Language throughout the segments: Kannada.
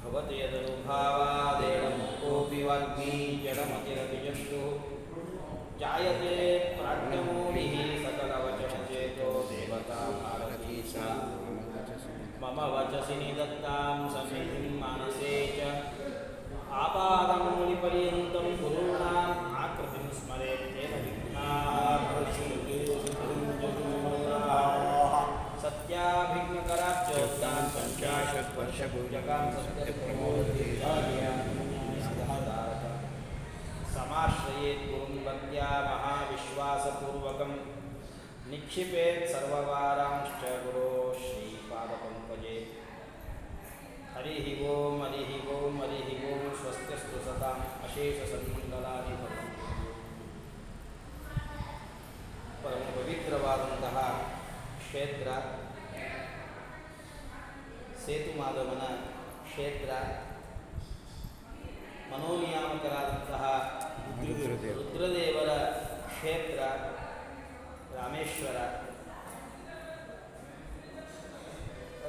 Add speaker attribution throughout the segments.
Speaker 1: भवति यदनुभावादेनं कोऽपि वाग्मी जडमतिरतिजन्तु जायते प्राज्ञमूढिः सकलवचनचेतो देवता भारती सा मम वचसि निदत्तां समितिं मानसे च आपादमौलिपर्यन्तं गुरूणाम् आकृतिं स्मरेत्येव विघ्नाः सत्याभिज्ञकराब्जोत्तां पञ्चाशत्वर्षपूजकां समाश्रयेत् गुरुं भक्त्या महाविश्वासपूर्वकं निक्षिपेत् सर्ववारांश्च गुरोः श्रीपादपङ्कजे। हरिः ओं हरिः ओं हरिः ओं स्वस्तिस्तु सताम् अशेषसन्मङ्गलानि भवन्तु। परम ಪವಿತ್ರವಾದಂತಹ ಕ್ಷೇತ್ರ ಸೇತುಮಾಧವನ ಕ್ಷೇತ್ರ, ಮನೋನಿಯಾಮಕರಾದಂತಹ ರುದ್ರದೇವರ ಕ್ಷೇತ್ರ ರಾಮೇಶ್ವರ.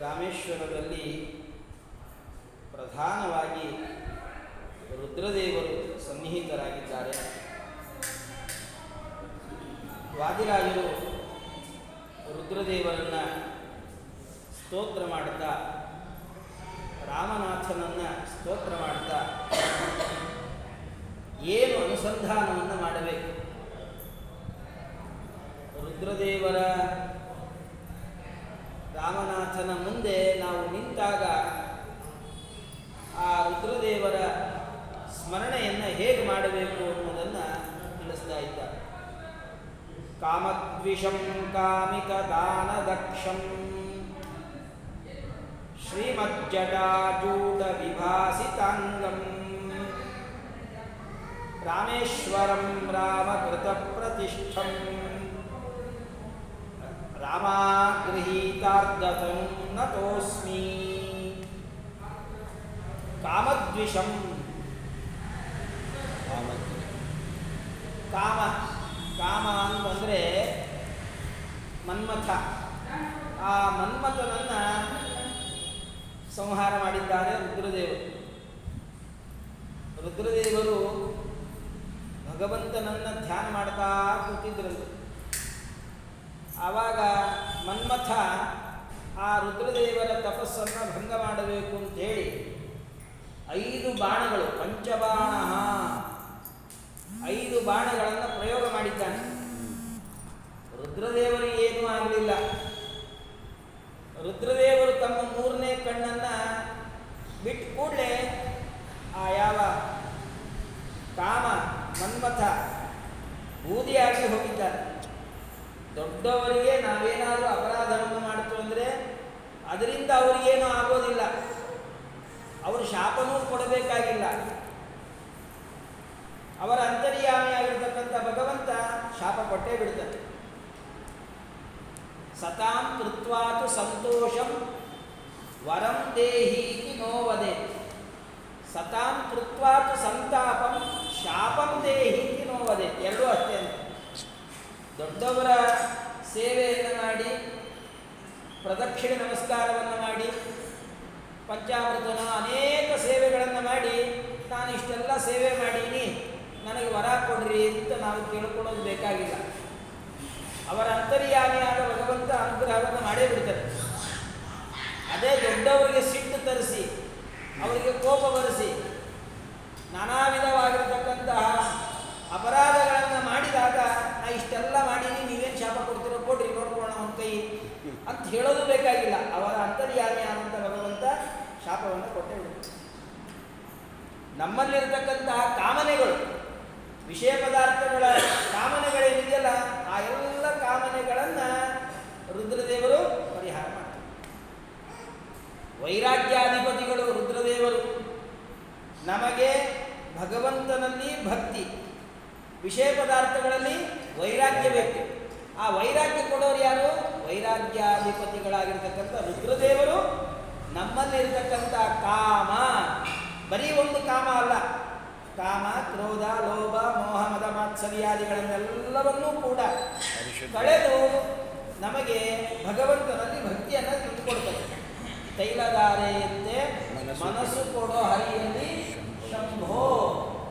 Speaker 1: ರಾಮೇಶ್ವರದಲ್ಲಿ ಪ್ರಧಾನವಾಗಿ ರುದ್ರದೇವರು ಸನ್ನಿಹಿತರಾಗಿದ್ದಾರೆ. ವಾದಿರಾಜರು ರುದ್ರದೇವರನ್ನು ಸ್ತೋತ್ರ ಮಾಡ್ತಾ, ರಾಮನಾಥನನ್ನು ಸ್ತೋತ್ರ ಮಾಡ್ತಾ ಏನು ಅನುಸಂಧಾನವನ್ನು ಮಾಡಬೇಕು, ರುದ್ರದೇವರ ರಾಮನಾಥನ ಮುಂದೆ ನಾವು ನಿಂತಾಗ ಆ ರುದ್ರದೇವರ ಸ್ಮರಣೆಯನ್ನು ಹೇಗೆ ಮಾಡಬೇಕು ಅನ್ನೋದನ್ನು ತಿಳಿಸ್ತಾ ಇದ್ದಾರೆ. ಕಾಮದ್ವಿಷಂ ಕಾಮಿಕದಾನದಕ್ಷಂ ಶ್ರೀಮಜ್ಜಟಾಜೂಟವಿಭಾಸಿತಾಂಗಂ ರಾಮೇಶ್ವರಂ ರಾಮಕೃತಪ್ರತಿಷ್ಠಂ ರಾಮಾಗೃಹೀತಾರ್ಧತನುಂ ನತೋಸ್ಮಿ. ಕಾಮದ್ವಿಷಂ, ಕಾಮ ಅಂತಂದರೆ ಮನ್ಮಥ. ಆ ಮನ್ಮಥನನ್ನು ಸಂಹಾರ ಮಾಡಿದ್ದಾರೆ ರುದ್ರದೇವರು. ರುದ್ರದೇವರು ಭಗವಂತನನ್ನು ಧ್ಯಾನ ಮಾಡ್ತಾ ಕೂತಿದ್ರಂತೆ. ಆವಾಗ ಮನ್ಮಥ ಆ ರುದ್ರದೇವರ ತಪಸ್ಸನ್ನು ಭಂಗ ಮಾಡಬೇಕು ಅಂತೇಳಿ 5 ಬಾಣಗಳು, ಪಂಚಬಾಣ, 5 ಬಾಣಗಳನ್ನು ಪ್ರಯೋಗ ಮಾಡಿದ್ದಾನೆ. ರುದ್ರದೇವರಿಗೆ ಏನೂ ಆಗಲಿಲ್ಲ. ರುದ್ರದೇವರು ತಮ್ಮ 3ನೇ ಕಣ್ಣನ್ನು ಬಿಟ್ಟು ಕೂಡಲೇ ಆ ಯಾವ ಕಾಮ ಮನ್ಮಥ ಬೂದಿಯಾಗಿ ಹೋಗಿದ್ದಾರೆ. ದೊಡ್ಡವರಿಗೆ ನಾವೇನಾದರೂ ಅಪರಾಧವನ್ನು ಮಾಡ್ತು ಅಂದರೆ ಅದರಿಂದ ಅವರಿಗೇನೂ ಆಗೋದಿಲ್ಲ, ಅವರು ಶಾಪನೂ ಕೊಡಬೇಕಾಗಿಲ್ಲ. ಅವರ ಅಂತರ್ಯಾಮಿಯಾಗಿರ್ತಕ್ಕಂಥ ಭಗವಂತ ಶಾಪ ಕೊಟ್ಟೇ ಬಿಡ್ತಾನೆ. ಸತಾಂ ಕೃತ್ವಾತು ಸಂತೋಷಂ ವರಂ ದೇಹೀತಿ ನೋವದೆ. ಸತಾಂ ಕೃತ್ವಾತು ಸಂತಾಪಂ ಶಾಪಂ ದೇಹೀತಿ ನೋವದೆ. ಎರಡೂ ಅಷ್ಟೇ ಅಂತ. ದೊಡ್ಡವರ ಸೇವೆಯನ್ನು ಮಾಡಿ, ಪ್ರದಕ್ಷಿಣೆ ನಮಸ್ಕಾರವನ್ನು ಮಾಡಿ, ಪಂಚಾಮೃತನ ಅನೇಕ ಸೇವೆಗಳನ್ನು ಮಾಡಿ, ನಾನು ಇಷ್ಟೆಲ್ಲ ಸೇವೆ ಮಾಡೀನಿ, ನನಗೆ ವರ ಕೊಡ್ರಿ ಅಂತ ನಾವು ಕೇಳ್ಕೊಳ್ಳೋದು ಬೇಕಾಗಿಲ್ಲ. ಅವರ ಅಂತರ್ಯಾಮಿಯಾದ ಭಗವಂತ ಅನುಗ್ರಹವನ್ನು ಮಾಡೇ ಬಿಡ್ತಾರೆ. ಅದೇ ದೊಡ್ಡವರಿಗೆ ಸಿಟ್ಟು ತರಿಸಿ, ಅವರಿಗೆ ಕೋಪ ಬರೆಸಿ, ನಾನಾ ವಿಧವಾಗಿರತಕ್ಕಂತಹ ಅಪರಾಧಗಳನ್ನು ಮಾಡಿದಾಗ ನಾ ಇಷ್ಟೆಲ್ಲ ಮಾಡೀನಿ, ನೀವೇನು ಶಾಪ ಕೊಡ್ತೀರೋ ಕೊಡ್ರಿ, ನೋಡ್ಕೊಳ್ಳೋಣ ಒಂದು ಕೈ ಅಂತ ಹೇಳೋದು ಬೇಕಾಗಿಲ್ಲ. ಅವರ ಅಂತರ್ಯಾಮಿಯಾದಂಥ ಭಗವಂತ ಶಾಪವನ್ನು ಕೊಟ್ಟೇ ಬಿಡ್ತಾರೆ. ನಮ್ಮಲ್ಲಿರತಕ್ಕಂತಹ ಕಾಮನೆಗಳು, ವಿಷಯ ಪದಾರ್ಥಗಳ ಕಾಮನೆಗಳೇನಿದೆಯಲ್ಲ, ಆ ಎಲ್ಲ ಕಾಮನೆಗಳನ್ನು ರುದ್ರದೇವರು ಪರಿಹಾರ ಮಾಡ್ತಾರೆ. ವೈರಾಗ್ಯಾಧಿಪತಿಗಳು ರುದ್ರದೇವರು. ನಮಗೆ ಭಗವಂತನಲ್ಲಿ ಭಕ್ತಿ, ವಿಷಯ ಪದಾರ್ಥಗಳಲ್ಲಿ ವೈರಾಗ್ಯ ಬೇಕು. ಆ ವೈರಾಗ್ಯ ಕೊಡೋರು ಯಾರು? ವೈರಾಗ್ಯಾಧಿಪತಿಗಳಾಗಿರ್ತಕ್ಕಂಥ ರುದ್ರದೇವರು. ನಮ್ಮಲ್ಲಿರ್ತಕ್ಕಂಥ ಕಾಮ ಬರೀ ಒಂದು ಕಾಮ ಅಲ್ಲ, ಕಾಮ, ಕ್ರೋಧ, ಲೋಭ, ಮೋಹ, ಮದ, ಮಾತ್ಸರ್ಯಾದಿಗಳನ್ನೆಲ್ಲವನ್ನೂ ಕೂಡ ಕಳೆದು ನಮಗೆ ಭಗವಂತನಲ್ಲಿ ಭಕ್ತಿಯನ್ನು ತಂದುಕೊಡ್ತದೆ. ತೈಲಧಾರೆಯಂತೆ ಮನಸ್ಸು ಕೊಡೋ ಹರಿಯಲ್ಲಿ ಶಂಭೋ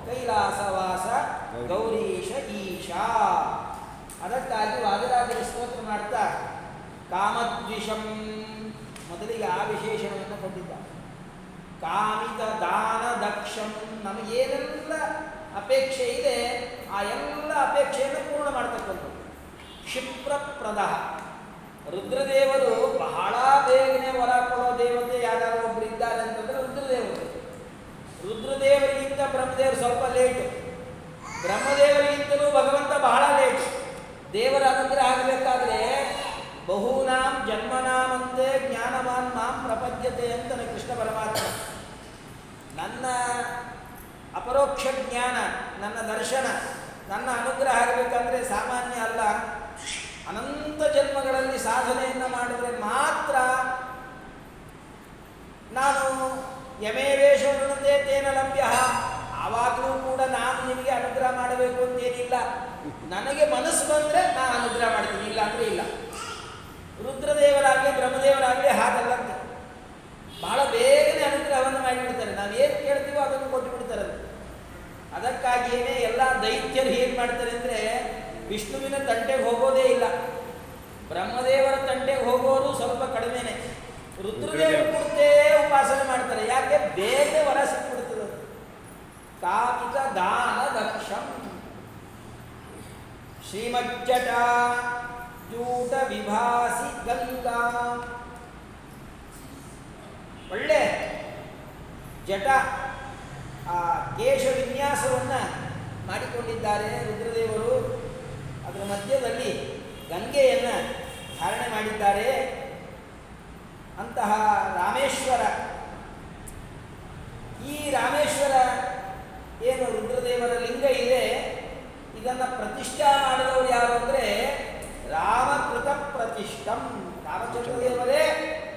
Speaker 1: ಕೈಲಾಸವಾಸ ಗೌರೀಶ ಈಶಾ. ಅದಕ್ಕಾಗಿ ವಾದಿರಾಜರು ಸ್ತೋತ್ರ ಮಾಡ್ತಾ ಕಾಮದ್ವಿಷಂ ಮೊದಲಿಗೆ ಆ ವಿಶೇಷಣವನ್ನು ಕೊಟ್ಟಿದ್ದ. ಕಾಮಿತ ದಾನ ದಕ್ಷಂ, ನಮಗೇನೆಲ್ಲ ಅಪೇಕ್ಷೆ ಇದೆ ಆ ಎಲ್ಲ ಅಪೇಕ್ಷೆಯನ್ನು ಪೂರ್ಣ ಮಾಡ್ತಕ್ಕಂಥದ್ದು. ಕ್ಷಿಪ್ರಪ್ರದ, ರುದ್ರದೇವರು ಬಹಳ ಬೇಗನೆ ಹೊರ ಕೊಡೋ ದೇವತೆ ಯಾರು ಒಬ್ಬರು ಇದ್ದಾರೆ ಅಂತಂದ್ರೆ ರುದ್ರದೇವರು. ರುದ್ರದೇವರಿಗಿಂತ ಬ್ರಹ್ಮದೇವರು ಸ್ವಲ್ಪ ಲೇಟು, ಬ್ರಹ್ಮದೇವರಿಗಿಂತಲೂ ಭಗವಂತ ಬಹಳ ಲೇಟು. ದೇವರ ಅನುಗ್ರಹ ಆಗಬೇಕಾದ್ರೆ ಬಹೂನಾಂ ಜನ್ಮನಾಮಂತೆ ಜ್ಞಾನವಾನ್ ಮಾಂ ಪ್ರಪದ್ಯತೆ ಅಂತಾನೆ ಕೃಷ್ಣ ಪರಮಾತ್ಮ. ನನ್ನ ಅಪರೋಕ್ಷ ಜ್ಞಾನ, ನನ್ನ ದರ್ಶನ, ನನ್ನ ಅನುಗ್ರಹ ಆಗಬೇಕಂದ್ರೆ ಸಾಮಾನ್ಯ ಅಲ್ಲ. ಅನಂತ ಜನ್ಮಗಳಲ್ಲಿ ಸಾಧನೆಯನ್ನು ಮಾಡಿದರೆ ಮಾತ್ರ ನಾನು ಯಮೇವೇಶವೃಣತೆ ತೇನ ಲಭ್ಯ. ಆವಾಗಲೂ ಕೂಡ ನಾನು ನಿಮಗೆ ಅನುಗ್ರಹ ಮಾಡಬೇಕು ಅಂತೇನಿಲ್ಲ. ನನಗೆ ಮನಸ್ಸು ಬಂದರೆ ನಾನು ಅನುಗ್ರಹ ಮಾಡ್ತೀನಿ, ಇಲ್ಲ ಅಂದರೆ ಇಲ್ಲ. ರುದ್ರದೇವರಾಗಲಿ ಬ್ರಹ್ಮದೇವರಾಗಲಿ ಹಾಗಲ್ಲಂತೆ, ಬಹಳ ಬೇಗನೆ ಅನುಗ್ರಹವನ್ನು ಮಾಡಿಬಿಡ್ತಾರೆ. ನಾವು ಏನು ಕೇಳ್ತೀವೋ ಅದನ್ನು ಕೊಟ್ಟು ಬಿಡ್ತಾರೆ. ಅದಕ್ಕಾಗಿಯೇ ಎಲ್ಲ ದೈತ್ಯರು ಏನು ಮಾಡ್ತಾರೆ ಅಂದರೆ ವಿಷ್ಣುವಿನ ತಂಟೆಗೆ ಹೋಗೋದೇ ಇಲ್ಲ. ಬ್ರಹ್ಮದೇವರ ತಂಟೆಗೆ ಹೋಗೋರು ಸ್ವಲ್ಪ ಕಡಿಮೆನೆ. ರುದ್ರದೇವರ ಕುರಿತೇ ಉಪಾಸನೆ ಮಾಡ್ತಾರೆ. ಯಾಕೆ? ಬೇಗ ವರ ಸಿಕ್ಬಿಡ್ತದೆ. ಕಾಮಿಕ ದಾನ ದಕ್ಷಂ ಶ್ರೀಮಜ್ಜಟ ಜೂಟ ವಿಭಾಸಿ ಗಂಗಾ. ಒಳ್ಳೆ ಜಟ, ಆ ಕೇಶ ವಿನ್ಯಾಸವನ್ನು ಮಾಡಿಕೊಂಡಿದ್ದಾರೆ ರುದ್ರದೇವರು. ಅದರ ಮಧ್ಯದಲ್ಲಿ ಗಂಗೆಯನ್ನು ಧಾರಣೆ ಮಾಡಿದ್ದಾರೆ. ಅಂತಹ ರಾಮೇಶ್ವರ, ಈ ರಾಮೇಶ್ವರ ಏನು ರುದ್ರದೇವರ ಲಿಂಗ ಇದೆ, ಇದನ್ನು ಪ್ರತಿಷ್ಠಾ ಮಾಡಿದವರು ಯಾರು ಅಂದರೆ ರಾಮಕೃತ ಪ್ರತಿಷ್ಠಂ. ರಾಮಚಂದ್ರದೇವರೇ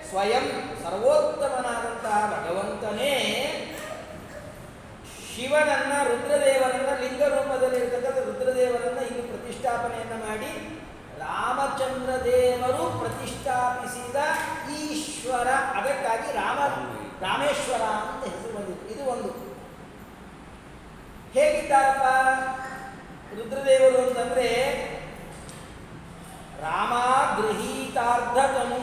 Speaker 1: ಸ್ವಯಂ ಸರ್ವೋತ್ತಮನಾದಂತಹ ಭಗವಂತನೇ ಶಿವನನ್ನ, ರುದ್ರದೇವರನ್ನ, ಲಿಂಗ ರೂಪದಲ್ಲಿರ್ತಕ್ಕಂಥ ರುದ್ರದೇವರನ್ನ ಇಲ್ಲಿ ಪ್ರತಿಷ್ಠಾಪನೆಯನ್ನು ಮಾಡಿ ರಾಮಚಂದ್ರ ದೇವರು ಪ್ರತಿಷ್ಠಾಪಿಸಿದ ಈಶ್ವರ. ಅದಕ್ಕಾಗಿ ರಾಮೇಶ್ವರ ಅಂತ ಹೆಸರು ಬಂದಿತ್ತು. ಇದು ಒಂದು. ಹೇಗಿದ್ದಾರಪ್ಪ ರುದ್ರದೇವರು ಅಂತಂದ್ರೆ ರಾಮ ಗೃಹೀತಾರ್ಧತನು,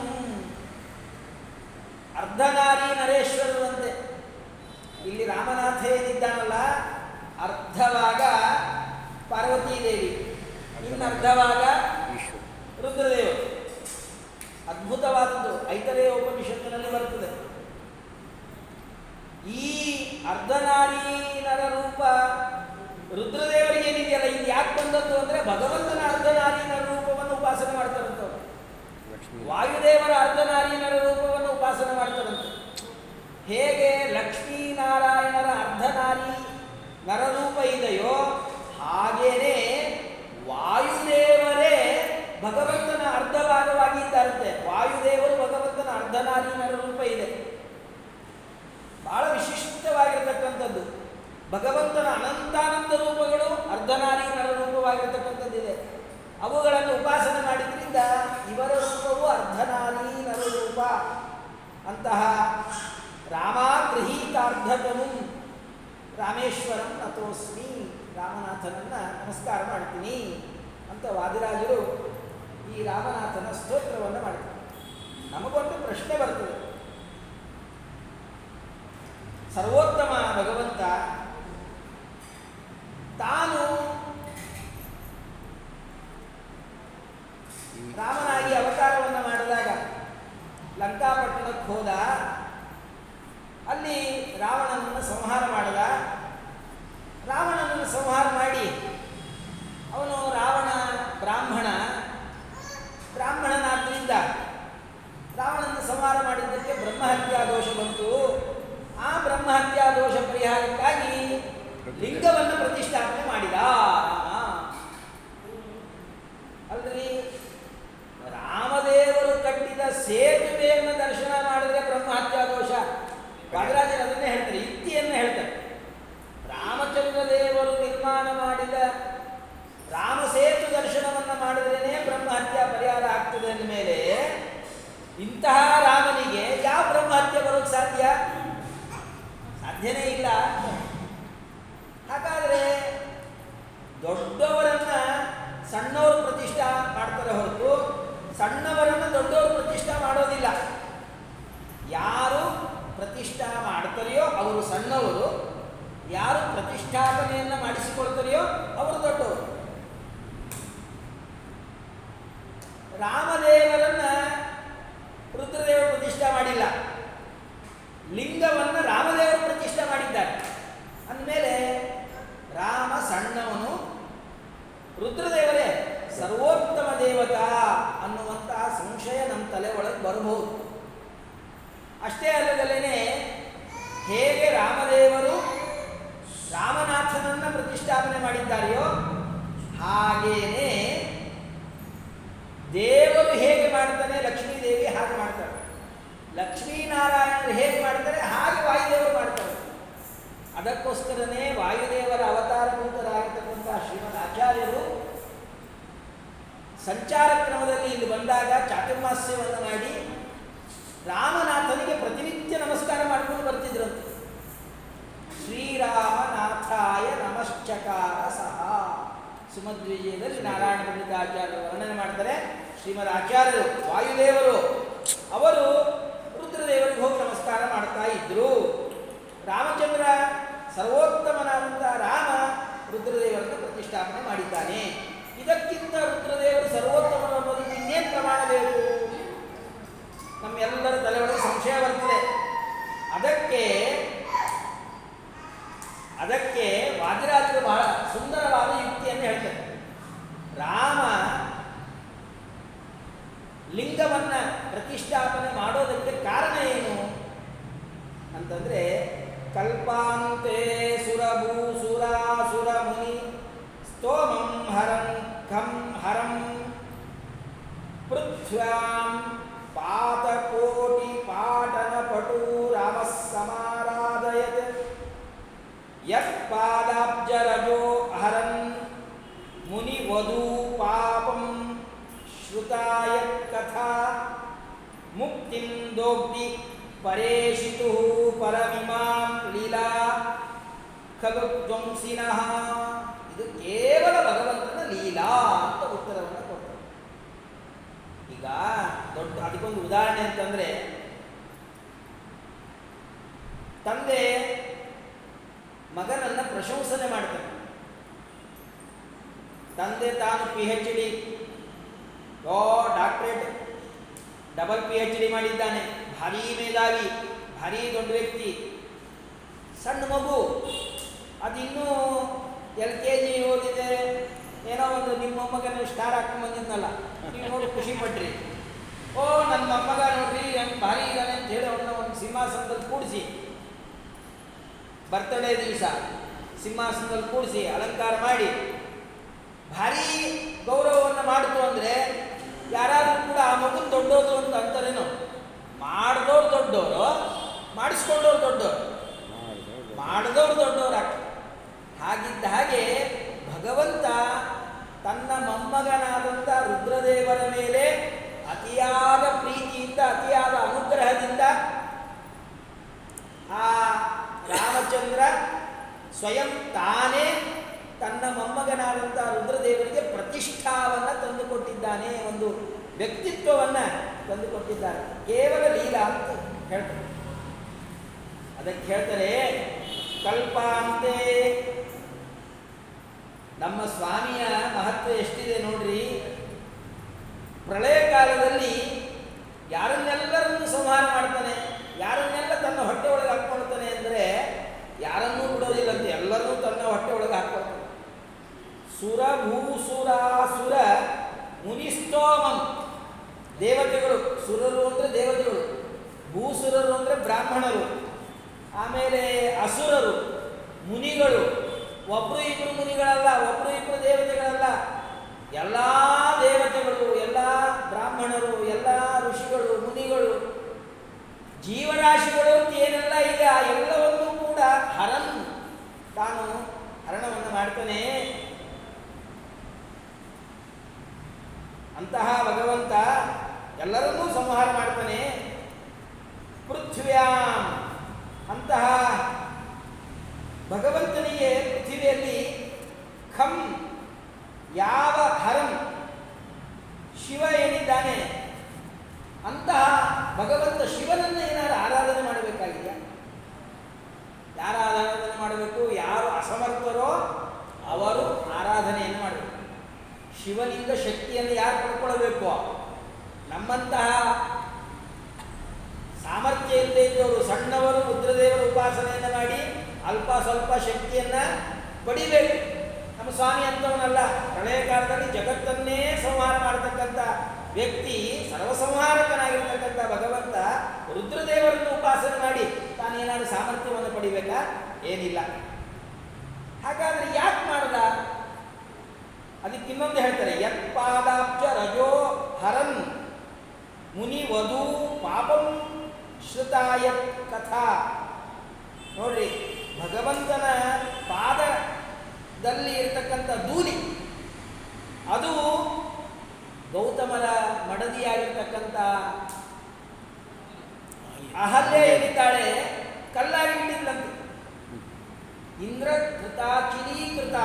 Speaker 1: ಅರ್ಧನಾರಿ ನರೇಶ್ವರರಂತೆ. ಇಲ್ಲಿ ರಾಮನಾಥ ಏನಿದ್ದಾನಲ್ಲ, ಅರ್ಧವಾಗ ಪಾರ್ವತೀದೇವಿ, ಇನ್ನು ಅರ್ಧವಾಗ ರುದ್ರದೇವರು. ಅದ್ಭುತವಾದದ್ದು, ಐತರೇಯ ಉಪನಿಷತ್ತಿನಲ್ಲಿ ಬರುತ್ತದೆ. ಈ ಅರ್ಧನಾರಿ ನರ ರೂಪ ರುದ್ರದೇವರಿಗೆ ಏನಿದೆಯಲ್ಲ, ಇದು ಯಾಕೆ ಬಂದದ್ದು ಅಂದರೆ ಭಗವಂತನ ಅರ್ಧನಾರೀನರ ರೂಪವನ್ನು ಉಪಾಸನೆ ಮಾಡ್ತಾರಂತವ್ರು. ವಾಯುದೇವರ ಅರ್ಧನಾರೀನರ ರೂಪವನ್ನು ಉಪಾಸನೆ ಮಾಡ್ತಾರಂತೆ. ಹೇಗೆ ಲಕ್ಷ್ಮೀನಾರಾಯಣರ ಅರ್ಧನಾರಿ ನರರೂಪ ಇದೆಯೋ ಹಾಗೇನೆ ವಾಯುದೇವರೇ ಭಗವಂತನ ಅರ್ಧ ಭಾಗವಾಗಿ ಇದ್ದಾರಂತೆ. ವಾಯುದೇವರು ಭಗವಂತನ ಅರ್ಧನಾರಿ ನರರೂಪ ಇದೆ. ಬಹಳ ವಿಶಿಷ್ಟವಾಗಿರತಕ್ಕಂಥದ್ದು. ಭಗವಂತನ ಅನಂತಾನಂತ ರೂಪಗಳು ಅರ್ಧನಾರಿ ನರರೂಪವಾಗಿರತಕ್ಕಂಥದ್ದಿದೆ. ಅವುಗಳನ್ನು ಉಪಾಸನೆ ಮಾಡಿದ್ರಿಂದ ಇವರ ರೂಪವು ಅರ್ಧನಾರಿ ನರರೂಪ. ಅಂತಹ ರಾಮಾಗೃಹೀತಾರ್ಧತನು ರಾಮೇಶ್ವರಂ ನತೋಸ್ಮಿ, ರಾಮನಾಥನನ್ನ ನಮಸ್ಕಾರ ಮಾಡ್ತೀನಿ ಅಂತ ವಾದಿರಾಜರು ಈ ರಾಮನಾಥನ ಸ್ತೋತ್ರವನ್ನು ಮಾಡ್ತಾರೆ. ನಮಗೊಂದು ಪ್ರಶ್ನೆ ಬರ್ತದೆ. ಸರ್ವೋತ್ತಮ ಭಗವಂತ ತಾನು ರಾಮನಾಗಿ ಅವತಾರವನ್ನು ಮಾಡಿದಾಗ ಲಂಕಾಪಟ್ಟಣಕ್ಕೆ ಹೋದ. ಅಲ್ಲಿ ರಾವಣನನ್ನು ಸಂಹಾರ ಮಾಡಿದ. ರಾವಣನನ್ನು ಸಂಹಾರ ಮಾಡಿ ಅವನು ರಾವಣ ಬ್ರಾಹ್ಮಣನಾದ್ದರಿಂದ ರಾವಣನನ್ನು ಸಂಹಾರ ಮಾಡಿದ್ದಕ್ಕೆ ಬ್ರಹ್ಮಹತ್ಯಾ ದೋಷ ಬಂತು. ಆ ಬ್ರಹ್ಮಹತ್ಯಾ ದೋಷ ಪರಿಹಾರಕ್ಕಾಗಿ ಲಿಂಗವನ್ನು ಪ್ರತಿಷ್ಠಾಪನೆ ಮಾಡಿದ ರಾಮ. ಅಲ್ರಿ, ರಾಮದೇವರು ಕಟ್ಟಿದ ಸೇತುವೆಯನ್ನು ದರ್ಶನ ಮಾಡಿದ್ರೆ ಬ್ರಹ್ಮಹತ್ಯಾ ದೋಷ. ವಾದಿರಾಜರು ಅದನ್ನೇ ಹೇಳ್ತಾರೆ, ಯುಕ್ತಿಯನ್ನು ಹೇಳ್ತಾರೆ. ರಾಮಚಂದ್ರ ದೇವರು ನಿರ್ಮಾಣ ಮಾಡಿದ ರಾಮಸೇತು ದರ್ಶನವನ್ನು ಮಾಡಿದ್ರೇ ಇಂತಹ ರಾಮನಿಗೆ ಯಾವ ಬ್ರಹ್ಮಹತ್ಯೆ ಬರೋಕ್ಕೆ ಸಾಧ್ಯ? ಸಾಧ್ಯನೇ ಇಲ್ಲ. ಹಾಗಾದರೆ ದೊಡ್ಡವರನ್ನ ಸಣ್ಣವರು ಪ್ರತಿಷ್ಠಾ ಮಾಡ್ತಾರೆ ಹೊರತು ಸಣ್ಣವರನ್ನು ದೊಡ್ಡವರು ಪ್ರತಿಷ್ಠಾ ಮಾಡೋದಿಲ್ಲ. ಯಾರು ಪ್ರತಿಷ್ಠಾ ಮಾಡ್ತಾರೆಯೋ ಅವರು ಸಣ್ಣವರು, ಯಾರು ಪ್ರತಿಷ್ಠಾಪನೆಯನ್ನು ಮಾಡಿಸಿಕೊಳ್ತಾರೆಯೋ ಅವರು ದೊಡ್ಡವರು. ರಾಮದೇವರನ್ನ ರುದ್ರದೇವರು ಪ್ರತಿಷ್ಠಾ ಮಾಡಿಲ್ಲ, ಲಿಂಗವನ್ನು ರಾಮದೇವರು ಪ್ರತಿಷ್ಠೆ ಮಾಡಿದ್ದಾರೆ. ಅಂದಮೇಲೆ ರಾಮ ಸಣ್ಣವನು, ರುದ್ರದೇವರೇ ಸರ್ವೋತ್ತಮ ದೇವತಾ ಅನ್ನುವಂತಹ ಸಂಶಯ ನಮ್ಮ ತಲೆ ಒಳಗೆ ಬರಬಹುದು. ಅಷ್ಟೇ ಅಲ್ಲದಲ್ಲೇ ಹೇಗೆ ರಾಮದೇವರು ರಾಮನಾಥನನ್ನು ಪ್ರತಿಷ್ಠಾಪನೆ ಮಾಡಿದ್ದಾರೆಯೋ ಹಾಗೇನೆ ದೇವರು ಹೇಗೆ ಮಾಡ್ತಾನೆ, ಲಕ್ಷ್ಮೀದೇವಿ ಹಾಗೆ ಮಾಡ್ತಾರೆ, ಲಕ್ಷ್ಮೀನಾರಾಯಣರು ಹೇಗೆ ಮಾಡ್ತಾರೆ ಹಾಗೆ ವಾಯುದೇವರು ಮಾಡ್ತಾರೆ. ಅದಕ್ಕೋಸ್ಕರನೇ ವಾಯುದೇವರ ಅವತಾರಭೂತರಾಗಿರ್ತಕ್ಕಂಥ ಶ್ರೀಮದ್ ಆಚಾರ್ಯರು ಸಂಚಾರ ಕ್ರಮದಲ್ಲಿ ಇಲ್ಲಿ ಬಂದಾಗ ಚಾತುರ್ಮಾಸ್ಯವನ್ನು ಮಾಡಿ ರಾಮನಾಥನಿಗೆ ಪ್ರತಿನಿತ್ಯ ನಮಸ್ಕಾರ ಮಾಡಿಕೊಂಡು ಬರ್ತಿದ್ರಂತೆ. ಶ್ರೀರಾಮನಾಥಾಯ ನಮಶ್ಚಕಾರ ಸಹ ಸುಮಧ್ವಿಜಯದಲ್ಲಿ ನಾರಾಯಣ ಪಂಡಿತಾಚಾರ್ಯರು ವರ್ಣನೆ ಮಾಡ್ತಾರೆ. ಶ್ರೀಮದ್ ಆಚಾರ್ಯರು ವಾಯುದೇವರು ಅವರು ರುದ್ರದೇವರಿಗೆ ಹೋಗಿ ನಮಸ್ಕಾರ ಮಾಡ್ತಾ ಇದ್ರು. ರಾಮಚಂದ್ರ ಸರ್ವೋತ್ತಮನಾದಂಥ ರಾಮ ರುದ್ರದೇವರನ್ನು ಪ್ರತಿಷ್ಠಾಪನೆ ಮಾಡಿದ್ದಾನೆ. ಇದಕ್ಕಿಂತ ರುದ್ರದೇವರು ಸರ್ವೋತ್ತಮರು ಅನ್ನೋದಕ್ಕೆ ಇನ್ನೇನು ಪ್ರಮಾಣ ಬೇಕು? ನಮ್ಮೆಲ್ಲರ ತಲೆಯೊಳಗೆ ಸಂಶಯ ಬರ್ತದೆ. ಅದಕ್ಕೆ ವಾದಿರಾಜರು ಬಹಳ ಸುಂದರವಾದ ಯುಕ್ತಿಯನ್ನು ಹೇಳ್ತಾರೆ. ರಾಮ ಲಿಂಗವನ್ನ ಪ್ರತಿಷ್ಠಾಪನೆ ಮಾಡೋದಕ್ಕೆ ಕಾರಣ ಏನು ಅಂತಂದ್ರೆ, ಕಲ್ಪಾಂತೆ ಸುರಭೂಸುರಾಸುರ ಮುನಿ ಸ್ತೋಮಂ ಹರಂ ಖಂ ಹರಂ ಪೃಥ್ವ್ಯಾಂ ಪಾತಕೋಟಿ ಪಾಟನ ಪಟು ರಾಮ ಸಮಾರಾಧಯತ್ ಯತ್ಪಾದಾಬ್ಜರಜೋ ಹರನ್ ಮುನಿ ವಧೂ ಪಾಪಂ ಶ್ರುತಾಯ ಕಥಾ ಮುಕ್ತಿಂ ದೋಗ್ಧಿ ಪರೇಶಿತು ಪರಮಿಮಾಂ ಲೀಲಾ ಖಗಧ್ವಂಸಿನಃ. ಇದು ಕೇವಲ ಭಗವಂತನ ಲೀಲಾ ಅಂತ ಉತ್ತರವನ್ನು ಕೊಡ್ತಾರೆ. ಈಗ ಅದಕ್ಕೊಂದು ಉದಾಹರಣೆ ಅಂತಂದ್ರೆ, ತಂದೆ ಮಗನನ್ನ ಪ್ರಶಂಸನೆ ಮಾಡ್ತಾನೆ. ತಂದೆ ತಾನು PhD ಡಾಕ್ಟರೇಟ್ ಡಬಲ್ PhD ಮಾಡಿದ್ದಾನೆ, ಭಾರೀ ಮೇಧಾವಿ, ಭಾರೀ ದೊಡ್ಡ ವ್ಯಕ್ತಿ. ಸಣ್ಣ ಮಗು ಅದಿನ್ನೂ LKG ಓದಿದೆ, ಏನೋ ಒಂದು ನಿಮ್ಮ ಮೊಮ್ಮಗನ ಸ್ಟಾರ್ ಹಾಕೊಂಡು ಬಂದಿದ್ನಲ್ಲ, ನೀವು ನೋಡಿ ಖುಷಿ ಪಟ್ರಿ. ಓ ನನ್ನ ಮೊಮ್ಮಗ ನೋಡ್ರಿ ಹೆಂಗೆ ಭಾರಿ ಇದ್ದಾನೆ ಅಂತ ಹೇಳಿ ಅವನ್ನ ಒಂದು ಸಿಂಹಾಸನದಲ್ಲಿ ಕೂಡಿಸಿ, ಬರ್ತಡೇ ದಿವಸ ಸಿಂಹಾಸನದಲ್ಲಿ ಕೂಡಿಸಿ ಅಲಂಕಾರ ಮಾಡಿ ಭಾರೀ ಗೌರವವನ್ನು ಮಾಡಿತು ಅಂದರೆ ಯಾರಾದರೂ ಕೂಡ ಆ ಮಗನ ದೊಡ್ಡೋದು ಅಂತ ಅಂತಾರೇನೋ. ಮಾಡಿದವ್ರು ದೊಡ್ಡವರು, ಮಾಡಿಸ್ಕೊಂಡವ್ರು ದೊಡ್ಡವರು, ಮಾಡಿದವ್ರು ದೊಡ್ಡವ್ರು ಆಗ್ತಾರೆ. ಹಾಗಿದ್ದ ಹಾಗೆ ಭಗವಂತ ತನ್ನ ಮೊಮ್ಮಗನಾದಂಥ ರುದ್ರದೇವರ ಮೇಲೆ ಅತಿಯಾದ ಪ್ರೀತಿಯಿಂದ, ಅತಿಯಾದ ಅನುಗ್ರಹದಿಂದ ಆ ರಾಮಚಂದ್ರ ಸ್ವಯಂ ತಾನೇ ತನ್ನ ಮೊಮ್ಮಗನಾದಂಥ ರುದ್ರದೇವರಿಗೆ ಪ್ರತಿಷ್ಠಾವನ್ನು ತಂದುಕೊಟ್ಟಿದ್ದಾನೆ, ಒಂದು ವ್ಯಕ್ತಿತ್ವವನ್ನು ತಂದುಕೊಟ್ಟಿದ್ದಾನೆ. ಕೇವಲ ಲೀಲಾ ಅಂತ ಹೇಳ್ತಾರೆ. ಅದಕ್ಕೆ ಹೇಳ್ತಾರೆ ಕಲ್ಪಾಂತೆ. ನಮ್ಮ ಸ್ವಾಮಿಯ ಮಹತ್ವ ಎಷ್ಟಿದೆ ನೋಡ್ರಿ. ಪ್ರಳಯ ಕಾಲದಲ್ಲಿ ಯಾರನ್ನೆಲ್ಲರನ್ನು ಸಂಹಾರ ಮಾಡ್ತಾನೆ, ಯಾರನ್ನೆಲ್ಲ ತನ್ನ ಹೊಟ್ಟೆ ಒಳಗೆ ಹಾಕ್ಕೊಳ್ತಾನೆ ಅಂದರೆ ಯಾರನ್ನೂ ಬಿಡೋದಿಲ್ಲಂತೆ, ಎಲ್ಲರನ್ನೂ ತನ್ನ ಹೊಟ್ಟೆ ಒಳಗೆ ಹಾಕ್ಕೊಳ್ತಾನೆ. ಸುರ ಭೂಸುರಾಸುರ ಮುನಿಸ್ತೋಮಂ, ದೇವತೆಗಳು, ಸುರರು ಅಂದರೆ ದೇವತೆಗಳು, ಭೂಸುರರು ಅಂದರೆ ಬ್ರಾಹ್ಮಣರು, ಆಮೇಲೆ ಅಸುರರು ಮುನಿಗಳು. ಒಬ್ಬರು ಇಬ್ಬರು ಮುನಿಗಳಲ್ಲ, ಒಬ್ಬರು ಇಬ್ಬರು ದೇವತೆಗಳಲ್ಲ, ಎಲ್ಲ ದೇವತೆಗಳು, ಎಲ್ಲ ಬ್ರಾಹ್ಮಣರು, ಎಲ್ಲ ಋಷಿಗಳು, ಮುನಿಗಳು, ಜೀವರಾಶಿಗಳು ಅಂತ ಏನೆಲ್ಲ ಇದೆ ಆ ಎಲ್ಲವನ್ನೂ ಕೂಡ ಹರನ್ ತಾನು ಹರಣವನ್ನು ಮಾಡ್ತಾನೆ. ಅಂತಹ ಭಗವಂತ ಎಲ್ಲರನ್ನೂ ಸಂಹಾರ ಮಾಡ್ತಾನೆ. ಪೃಥ್ವ್ಯಾಂ ಅಂತಹ ಭಗವಂತನಿಗೆ ಪೃಥ್ವಿಯಲ್ಲಿ ಖಂ ಯಾವ ಹರಂ ಶಿವ ಏನಿದ್ದಾನೆ ಅಂತಹ ಭಗವಂತ ಶಿವನನ್ನು ಏನಾದರೂ ಆರಾಧನೆ ಮಾಡಬೇಕಾಗಿದೆಯಾ? ಯಾರು ಆರಾಧನೆ ಮಾಡಬೇಕು? ಯಾರು ಅಸಮರ್ಥರೋ ಅವರು ಆರಾಧನೆಯನ್ನು ಮಾಡಬೇಕು. ಶಿವನಿಂದ ಶಕ್ತಿಯನ್ನು ಯಾರು ಪಡ್ಕೊಳ್ಬೇಕು? ನಮ್ಮಂತಹ ಸಾಮರ್ಥ್ಯ ಇಲ್ಲದೆ ಇದ್ದವರು, ಸಣ್ಣವರು ರುದ್ರದೇವರ ಉಪಾಸನೆಯನ್ನು ಮಾಡಿ ಅಲ್ಪ ಸ್ವಲ್ಪ ಶಕ್ತಿಯನ್ನು ಪಡಿಬೇಕು. ನಮ್ಮ ಸ್ವಾಮಿ ಅಂತವನಲ್ಲ. ಪ್ರಳಯ ಕಾಲದಲ್ಲಿ ಜಗತ್ತನ್ನೇ ಸಂಹಾರ ಮಾಡತಕ್ಕಂಥ ವ್ಯಕ್ತಿ, ಸರ್ವಸಂಹಾರಕನಾಗಿರ್ತಕ್ಕಂಥ ಭಗವಂತ ರುದ್ರದೇವರನ್ನು ಉಪಾಸನೆ ಮಾಡಿ ತಾನೇನಾದರೂ ಸಾಮರ್ಥ್ಯವನ್ನು ಪಡಿಬೇಕಾ? ಏನಿಲ್ಲ. ಹಾಗಾದರೆ ಯಾಕೆ ಮಾಡದ? ಅದಕ್ಕೆ ಇನ್ನೊಂದು ಹೇಳ್ತಾರೆ, ಯತ್ಪಾದಾಬ್ಜ ರಜೋ ಹರನ್ ಮುನಿ ವಧೂ ಪಾಪಂ ಶ್ರುತಾಯ ಕಥಾ. ನೋಡ್ರಿ, ಭಗವಂತನ ಪಾದದಲ್ಲಿ ಇರತಕ್ಕಂಥ ಧೂಳಿ ಅದು ಗೌತಮರ ಮಡದಿಯಾಗಿರ್ತಕ್ಕಂಥ ಅಹಲ್ಯ ಏನಿದ್ದಾಳೆ ಕಲ್ಲಾಗಿ ಬಿಟ್ಟಿದ್ದಂತೆ. ಇಂದ್ರ ಕೃತಾಚಿನೀಕೃತ,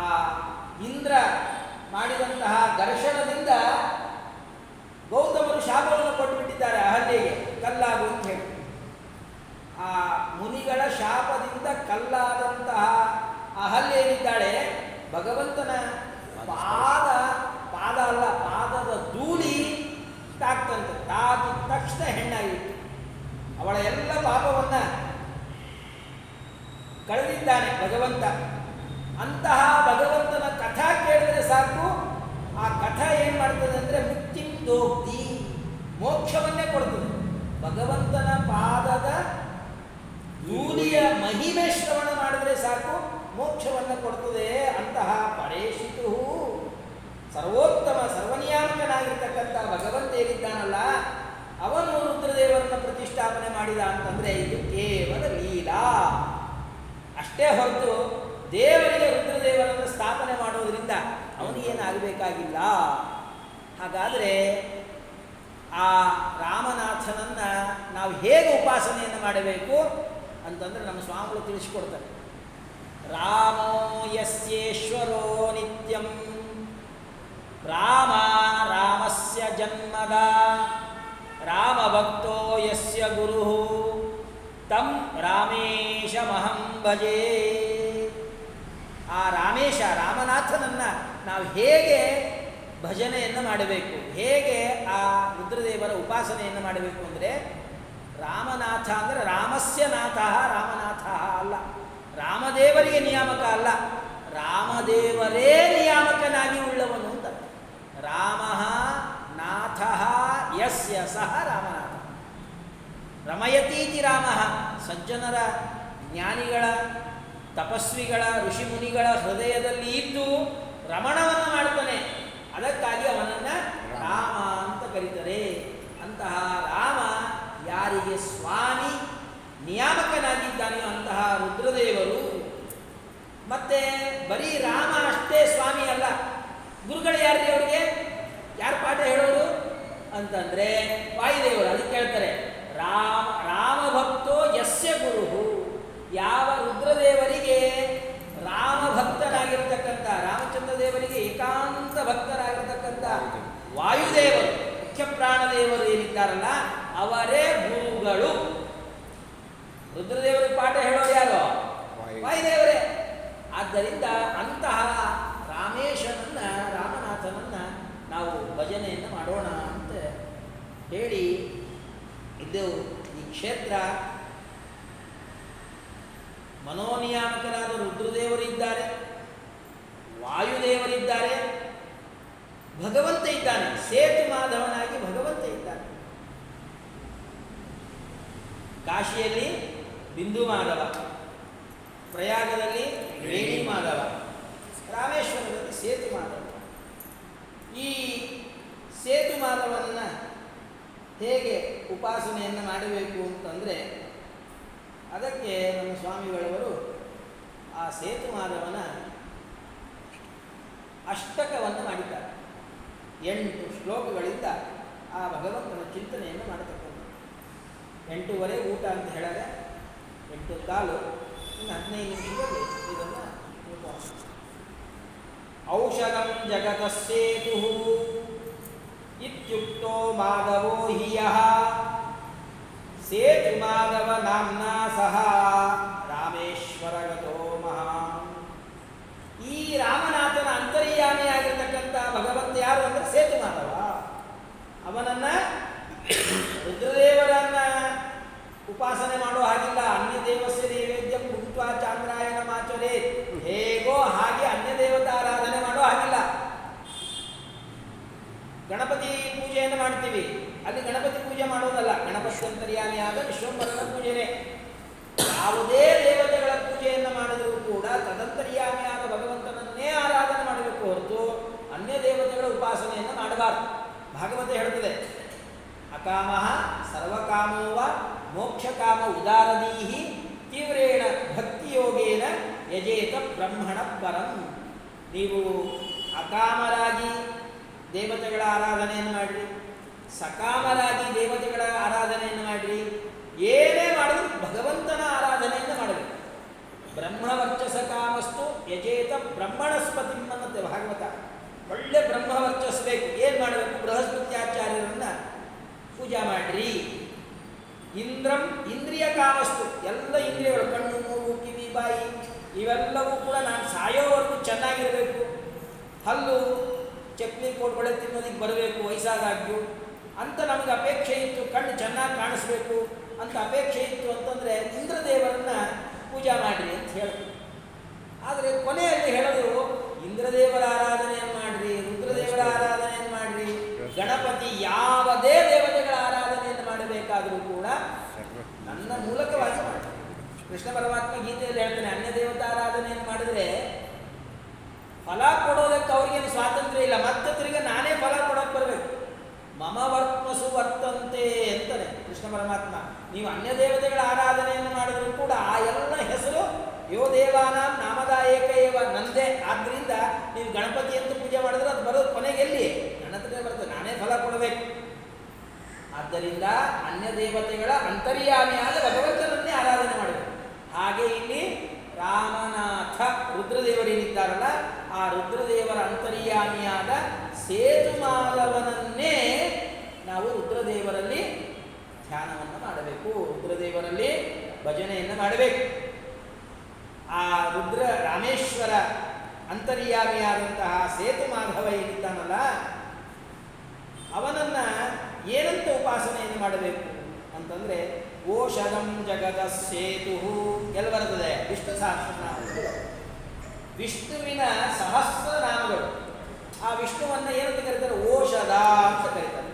Speaker 1: ಆ ಇಂದ್ರ ಮಾಡಿದಂತಹ ಘರ್ಷಣದಿಂದ ಗೌತಮರು ಶಾಪವನ್ನು ಕೊಟ್ಟುಬಿಟ್ಟಿದ್ದಾರೆ ಅಹಲ್ಯೆಗೆ, ಕಲ್ಲಾಗು ಅಂತ ಹೇಳಿ. ಆ ಮುನಿಗಳ ಶಾಪದಿಂದ ಕಲ್ಲಾದಂತಹ ಅಹಲ್ಯೆ ಏನಿದ್ದಾಳೆ ಭಗವಂತನ ಪಾದ ಅಲ್ಲ, ಪಾದದ ಧೂಳಿ ತಾಕ್ತಂತೆ. ತಾಕಿದ ತಕ್ಷಣ ಹೆಣ್ಣಾಗಿತ್ತು. ಅವಳ ಎಲ್ಲ ಪಾಪವನ್ನ ಕಳೆದಿದ್ದಾನೆ ಭಗವಂತ. ಅಂತಹ ಭಗವಂತನ ಕಥಾ ಕೇಳಿದ್ರೆ ಸಾಕು, ಆ ಕಥಾ ಏನು ಮಾಡ್ತದೆ ಅಂದರೆ ಮುಕ್ತಿಂ ದೋಕ್ತಿ, ಮೋಕ್ಷವನ್ನೇ ಕೊಡ್ತದೆ. ಭಗವಂತನ ಪಾದದ ಧೂಳಿಯ ಮಹಿಮೆ ಶ್ರವಣ ಮಾಡಿದ್ರೆ ಸಾಕು, ಮೋಕ್ಷವನ್ನು ಕೊಡ್ತದೆ. ಅಂತಹ ಪರೇಶಿತು ಸರ್ವೋತ್ತಮ ಸರ್ವನಿಯಾಮಕನಾಗಿರ್ತಕ್ಕಂಥ ಭಗವಂತ ಏನಿದ್ದಾನಲ್ಲ, ಅವನು ರುದ್ರದೇವರನ್ನು ಪ್ರತಿಷ್ಠಾಪನೆ ಮಾಡಿದ ಅಂತಂದರೆ ಇದು ಕೇವಲ ಲೀಲಾ ಅಷ್ಟೇ ಹೊರತು ದೇವರಿಗೆ ರುದ್ರದೇವರನ್ನು ಸ್ಥಾಪನೆ ಮಾಡೋದ್ರಿಂದ ಅವನಿಗೇನಾಗಬೇಕಾಗಿಲ್ಲ. ಹಾಗಾದರೆ ಆ ರಾಮನಾಥನನ್ನು ನಾವು ಹೇಗೆ ಉಪಾಸನೆಯನ್ನು ಮಾಡಬೇಕು ಅಂತಂದರೆ ನಮ್ಮ ಸ್ವಾಮಿಗಳು ತಿಳಿಸಿಕೊಡ್ತಾರೆ. ರಾಮೋ ಯಸ್ಯೇಶ್ವರೋ ನಿತ್ಯಂ ರಾಮ ರಾಮಸ್ಯ ಜನ್ಮದ ರಾಮಭಕ್ತೋ ಯಸ್ಯ ಗುರು ತಂ ರಾಮೇಶಮಹಂ ಭಜೆ. ಆ ರಾಮೇಶ ರಾಮನಾಥನನ್ನು ನಾವು ಹೇಗೆ ಭಜನೆಯನ್ನು ಮಾಡಬೇಕು, ಹೇಗೆ ಆ ರುದ್ರದೇವರ ಉಪಾಸನೆಯನ್ನು ಮಾಡಬೇಕು ಅಂದರೆ, ರಾಮನಾಥ ಅಂದರೆ ರಾಮಸ್ಯ ನಾಥ, ರಾಮನಾಥ ಅಲ್ಲ, ರಾಮದೇವರಿಗೆ ನಿಯಾಮಕ ಅಲ್ಲ, ರಾಮದೇವರೇ ನಿಯಾಮಕನಾಗಿ ಉಳ್ಳವನು ಅಂತ. ರಾಮ ನಾಥ ಯಸ್ಯ ಸಹ ರಾಮನಾಥ ರಮಯತೀತಿ ರಾಮ. ಸಜ್ಜನರ, ಜ್ಞಾನಿಗಳ, ತಪಸ್ವಿಗಳ, ಋಷಿಮುನಿಗಳ ಹೃದಯದಲ್ಲಿ ಇದ್ದು ರಮಣವನ್ನು ಮಾಡ್ತಾನೆ. ಅದಕ್ಕಾಗಿ ಅವನನ್ನು ರಾಮ ಅಂತ ಕರೀತಾರೆ. ಅಂತಹ ರಾಮ ಯಾರಿಗೆ ಸ್ವಾಮಿ ನಿಯಾಮಕನಾಗಿದ್ದಾನೆಯೋ ಅಂತಹ ರುದ್ರದೇವರು. ಮತ್ತೆ ಬರೀ ರಾಮ ಅಷ್ಟೇ ಸ್ವಾಮಿ ಅಲ್ಲ, ಗುರುಗಳು ಯಾರ್ರಿ ಅವರಿಗೆ? ಯಾರು ಪಾಠ ಹೇಳೋರು ಅಂತಂದರೆ ವಾಯುದೇವರು. ಅದಕ್ಕೆ ಹೇಳ್ತಾರೆ ರಾಮಭಕ್ತೋ ಯಸ್ಯ ಗುರು. ಯಾವ ರುದ್ರದೇವರಿಗೆ ರಾಮಭಕ್ತರಾಗಿರ್ತಕ್ಕಂಥ, ರಾಮಚಂದ್ರ ದೇವರಿಗೆ ಏಕಾಂತ ಭಕ್ತರಾಗಿರ್ತಕ್ಕಂಥ ವಾಯುದೇವರು, ಮುಖ್ಯ ಪ್ರಾಣದೇವರು ಏನಿದ್ದಾರಲ್ಲ ಅವರೇ ಗುರುಗಳು. ರುದ್ರದೇವರಿಗೆ ಪಾಠ ಹೇಳೋರು ಯಾರು? ವಾಯುದೇವರೇ. ಆದ್ದರಿಂದ ಅಂತಹ ರಾಮೇಶನನ್ನು, ರಾಮನಾಥನನ್ನು ನಾವು ಭಜನೆಯನ್ನು ಮಾಡೋಣ ಅಂತ ಹೇಳಿ ಇದು ಈ ಕ್ಷೇತ್ರ ಮನೋನಿಯಾಮಕರಾದ ರುದ್ರದೇವರಿದ್ದಾರೆ, ವಾಯುದೇವರಿದ್ದಾರೆ, ಭಗವಂತ ಇದ್ದಾನೆ, ಸೇತು ಮಾಧವನಾಗಿ ಭಗವಂತ ಇದ್ದಾನೆ. ಕಾಶಿಯಲ್ಲಿ ಬಿಂದು ಮಾಧವ, ಪ್ರಯಾಗದಲ್ಲಿ ವೇಣಿ ಮಾಧವ, ರಾಮೇಶ್ವರದಲ್ಲಿ ಸೇತು ಮಾಧವ. ಈ ಸೇತು ಮಾಧವನನ್ನು ಹೇಗೆ ಉಪಾಸನೆಯನ್ನು ಮಾಡಬೇಕು ಅಂತಂದರೆ ಅದಕ್ಕೆ ನಮ್ಮ ಸ್ವಾಮಿಗಳವರು ಆ ಸೇತು ಮಾಧವನ ಅಷ್ಟಕವನ್ನು ಮಾಡಿದ್ದಾರೆ. 8 ಶ್ಲೋಕಗಳಿಂದ ಆ ಭಗವಂತನ ಚಿಂತನೆಯನ್ನು ಮಾಡತಕ್ಕದ್ದು. 8:15 ಊಟ ಅಂತ ಹೇಳಿದ್ರೆ 8:15 ಇನ್ನು 15 ನಿಮಿಷದಲ್ಲಿ ಇದನ್ನು ಔಷಧಂ ಜಗತಸ್ಸೇತು ಇತ್ಯುಕ್ತೋ ಮಾಧವೋ ಹಿಯಃ ಸೇತು ಮಾಧವ ನಾಮ್ನಾ ಸಹ ರಾಮೇಶ್ವರಗತೋ ಮಹಾನ್. ಈ ರಾಮನಾಥನ ಅಂತರ್ಯಾಮಿಯಾಗಿರ್ತಕ್ಕಂಥ ಭಗವಂತ ಯಾರು ಅಂದರೆ ಸೇತು ಮಾಧವ. ಅವನನ್ನ ರುದ್ರದೇವರನ್ನ ಉಪಾಸನೆ ಮಾಡೋ ಹಾಗಿಲ್ಲ. ಅನ್ಯ ದೇವಸ್ಯ ನೈವೇದ್ಯಂ ಭುಕ್ತ್ವಾ ಚಾಂದ್ರಾಯಣ ಮಾಚರೇ, ಹೇಗೋ ಹಾಗೆ ಅನ್ಯ ದೇವತಾರಾಧನೆ ಮಾಡೋ ಹಾಗಿಲ್ಲ. ಗಣಪತಿ ಪೂಜೆಯನ್ನು ಮಾಡ್ತೀವಿ, ಅಲ್ಲಿ ಗಣಪತಿ ಪೂಜೆ ಮಾಡೋದಲ್ಲ, ಗಣಪತಿ ಅಂತರ್ಯಾಮಿಯಾದ ವಿಶ್ವಂಭರನ ಪೂಜೆನೇ. ಯಾವುದೇ ದೇವತೆಗಳ ಪೂಜೆಯನ್ನು ಮಾಡಿದರೂ ಕೂಡ ತದಂತರ್ಯಾಮಿಯಾದ ಭಗವಂತನನ್ನೇ ಆರಾಧನೆ ಮಾಡಬೇಕು ಹೊರತು ಅನ್ಯ ದೇವತೆಗಳ ಉಪಾಸನೆಯನ್ನು ಮಾಡಬಾರದು. ಭಾಗವತ ಹೇಳುತ್ತದೆ, ಅಕಾಮಃ ಸರ್ವಕಾಮೋವ ಮೋಕ್ಷಕಾಮ ಉದಾರದೀಹಿ ತೀವ್ರೇಣ ಭಕ್ತಿಯೋಗೇನ ಯಜೇತ ಬ್ರಹ್ಮಣ ಪರಂ. ನೀವು ಅಕಾಮರಾಗಿ ದೇವತೆಗಳ ಆರಾಧನೆಯನ್ನು ಮಾಡಿರಿ, ಸಕಾಮರಾಗಿ ದೇವತೆಗಳ ಆರಾಧನೆಯನ್ನು ಮಾಡಿರಿ, ಏನೇ ಮಾಡಿದ್ರು ಭಗವಂತನ ಆರಾಧನೆಯನ್ನು ಮಾಡಬೇಕು. ಬ್ರಹ್ಮವರ್ಚಸ ಕಾಮಸ್ತು ಯಜೇತ ಬ್ರಹ್ಮಣಸ್ಪತಿ ಅನ್ನತ್ತೆ ಭಾಗವತ. ಒಳ್ಳೆ ಬ್ರಹ್ಮವರ್ಚಸ್ ಬೇಕು. ಏನು ಮಾಡಬೇಕು? ಬೃಹಸ್ಪತ್ಯಾಚಾರ್ಯರನ್ನ ಪೂಜಾ ಮಾಡ್ರಿ. ಇಂದ್ರಂ ಇಂದ್ರಿಯ ಕಾಮಸ್ತು, ಎಲ್ಲ ಇಂದ್ರಿಯಗಳು, ಕಣ್ಣು ಮೂಗು ಕಿವಿ ಬಾಯಿ ಇವೆಲ್ಲವೂ ಕೂಡ ನಾನು ಸಾಯೋವರೆಗೂ ಚೆನ್ನಾಗಿರಬೇಕು. ಹಲ್ಲು ಚಕ್ಲಿ ಕೋಡ್ಬಳೆ ತಿನ್ನೋದಕ್ಕೆ ಬರಬೇಕು ವಯಸ್ಸಾದಾಗ್ಯೂ ಅಂತ ನಮಗೆ ಅಪೇಕ್ಷೆ ಇತ್ತು. ಕಣ್ಣು ಚೆನ್ನಾಗಿ ಕಾಣಿಸ್ಬೇಕು ಅಂತ ಅಪೇಕ್ಷೆ ಇತ್ತು ಅಂತಂದರೆ ಇಂದ್ರದೇವರನ್ನ ಪೂಜಾ ಮಾಡಿರಿ ಅಂತ ಹೇಳ್ತೀವಿ. ಆದರೆ ಕೊನೆಯಲ್ಲಿ ಹೇಳೋದು ಇಂದ್ರದೇವರ ಆರಾಧನೆಯನ್ನು ಮಾಡಿರಿ, ರುದ್ರದೇವರ ಆರಾಧನೆಯನ್ನು ಮಾಡಿರಿ, ಗಣಪತಿ ಯಾವುದೇ ದೇವತೆಗಳ ಆರಾಧನೆಯನ್ನು ಮಾಡಬೇಕಾದರೂ ಕೂಡ ನನ್ನ ಮೂಲಕವಾಗಿ ಮಾಡಿ. ಕೃಷ್ಣ ಪರಮಾತ್ಮ ಗೀತೆಯಲ್ಲಿ ಹೇಳ್ತಾನೆ, ಅನ್ಯ ದೇವತಾ ಆರಾಧನೆಯನ್ನು ಮಾಡಿದರೆ ಫಲ ಕೊಡೋದಕ್ಕೆ ಅವ್ರಿಗೇನು ಸ್ವಾತಂತ್ರ್ಯ ಇಲ್ಲ, ಮತ್ತೆ ತಿರುಗಿ ನಾನೇ ಫಲ ಕೊಡೋಕೆ ಬರಬೇಕು. ಮಮ ವರ್ತಮಸು ವರ್ತಂತೆ ಅಂತಾನೆ ಕೃಷ್ಣ ಪರಮಾತ್ಮ. ನೀವು ಅನ್ಯ ದೇವತೆಗಳ ಆರಾಧನೆಯನ್ನು ಮಾಡಿದರೂ ಕೂಡ ಆ ಎಲ್ಲ ಹೆಸರು ಯೋ ದೇವಾನಾಂ ನಾಮದಾಯಕ ಏವ ನಂದೇ. ಆದ್ದರಿಂದ ನೀವು ಗಣಪತಿ ಅಂತ ಪೂಜೆ ಮಾಡಿದ್ರೆ ಅದು ಬರೋದು ಕೊನೆಗೆಲ್ಲಿ ನನ್ನ ಹತ್ರನೇ ಬರ್ತದೆ, ನಾನೇ ಫಲ ಕೊಡಬೇಕು. ಆದ್ದರಿಂದ ಅನ್ಯ ದೇವತೆಗಳ ಅಂತರ್ಯಾಮಿಯಾದ ಭಗವಂತನನ್ನೇ ಆರಾಧನೆ ಮಾಡಬೇಕು. ಹಾಗೆ ಇಲ್ಲಿ ರಾಮನಾಥ ರುದ್ರದೇವರೇನಿದ್ದಾರಲ್ಲ, ಆ ರುದ್ರದೇವರ ಅಂತರ್ಯಾಮಿಯಾದ ಸೇತುಮಾಧವನನ್ನೇ ನಾವು ರುದ್ರದೇವರಲ್ಲಿ ಧ್ಯಾನವನ್ನು ಮಾಡಬೇಕು, ರುದ್ರದೇವರಲ್ಲಿ ಭಜನೆಯನ್ನು ಮಾಡಬೇಕು. ಆ ರುದ್ರ ರಾಮೇಶ್ವರ ಅಂತರ್ಯಾಮಿಯಾದಂತಹ ಸೇತುಮಾಧವ ಏನಿದ್ದಾನಲ್ಲ, ಅವನನ್ನ ಏನಂತ ಉಪಾಸನೆಯನ್ನು ಮಾಡಬೇಕು ಅಂತಂದರೆ ಓಷಧಂ ಜಗದ ಸೇತು ಎಲ್ಲಿ ಬರ್ತದೆ? ವಿಷ್ಣು ಸಹಸ್ರನಾಮ. ವಿಷ್ಣುವಿನ ಸಹಸ್ರನಾಮಗಳು. ಆ ವಿಷ್ಣುವನ್ನು ಏನಂತ ಕರೀತಾರೆ? ಓಷಧ ಅಂತ ಕರೀತಾರೆ.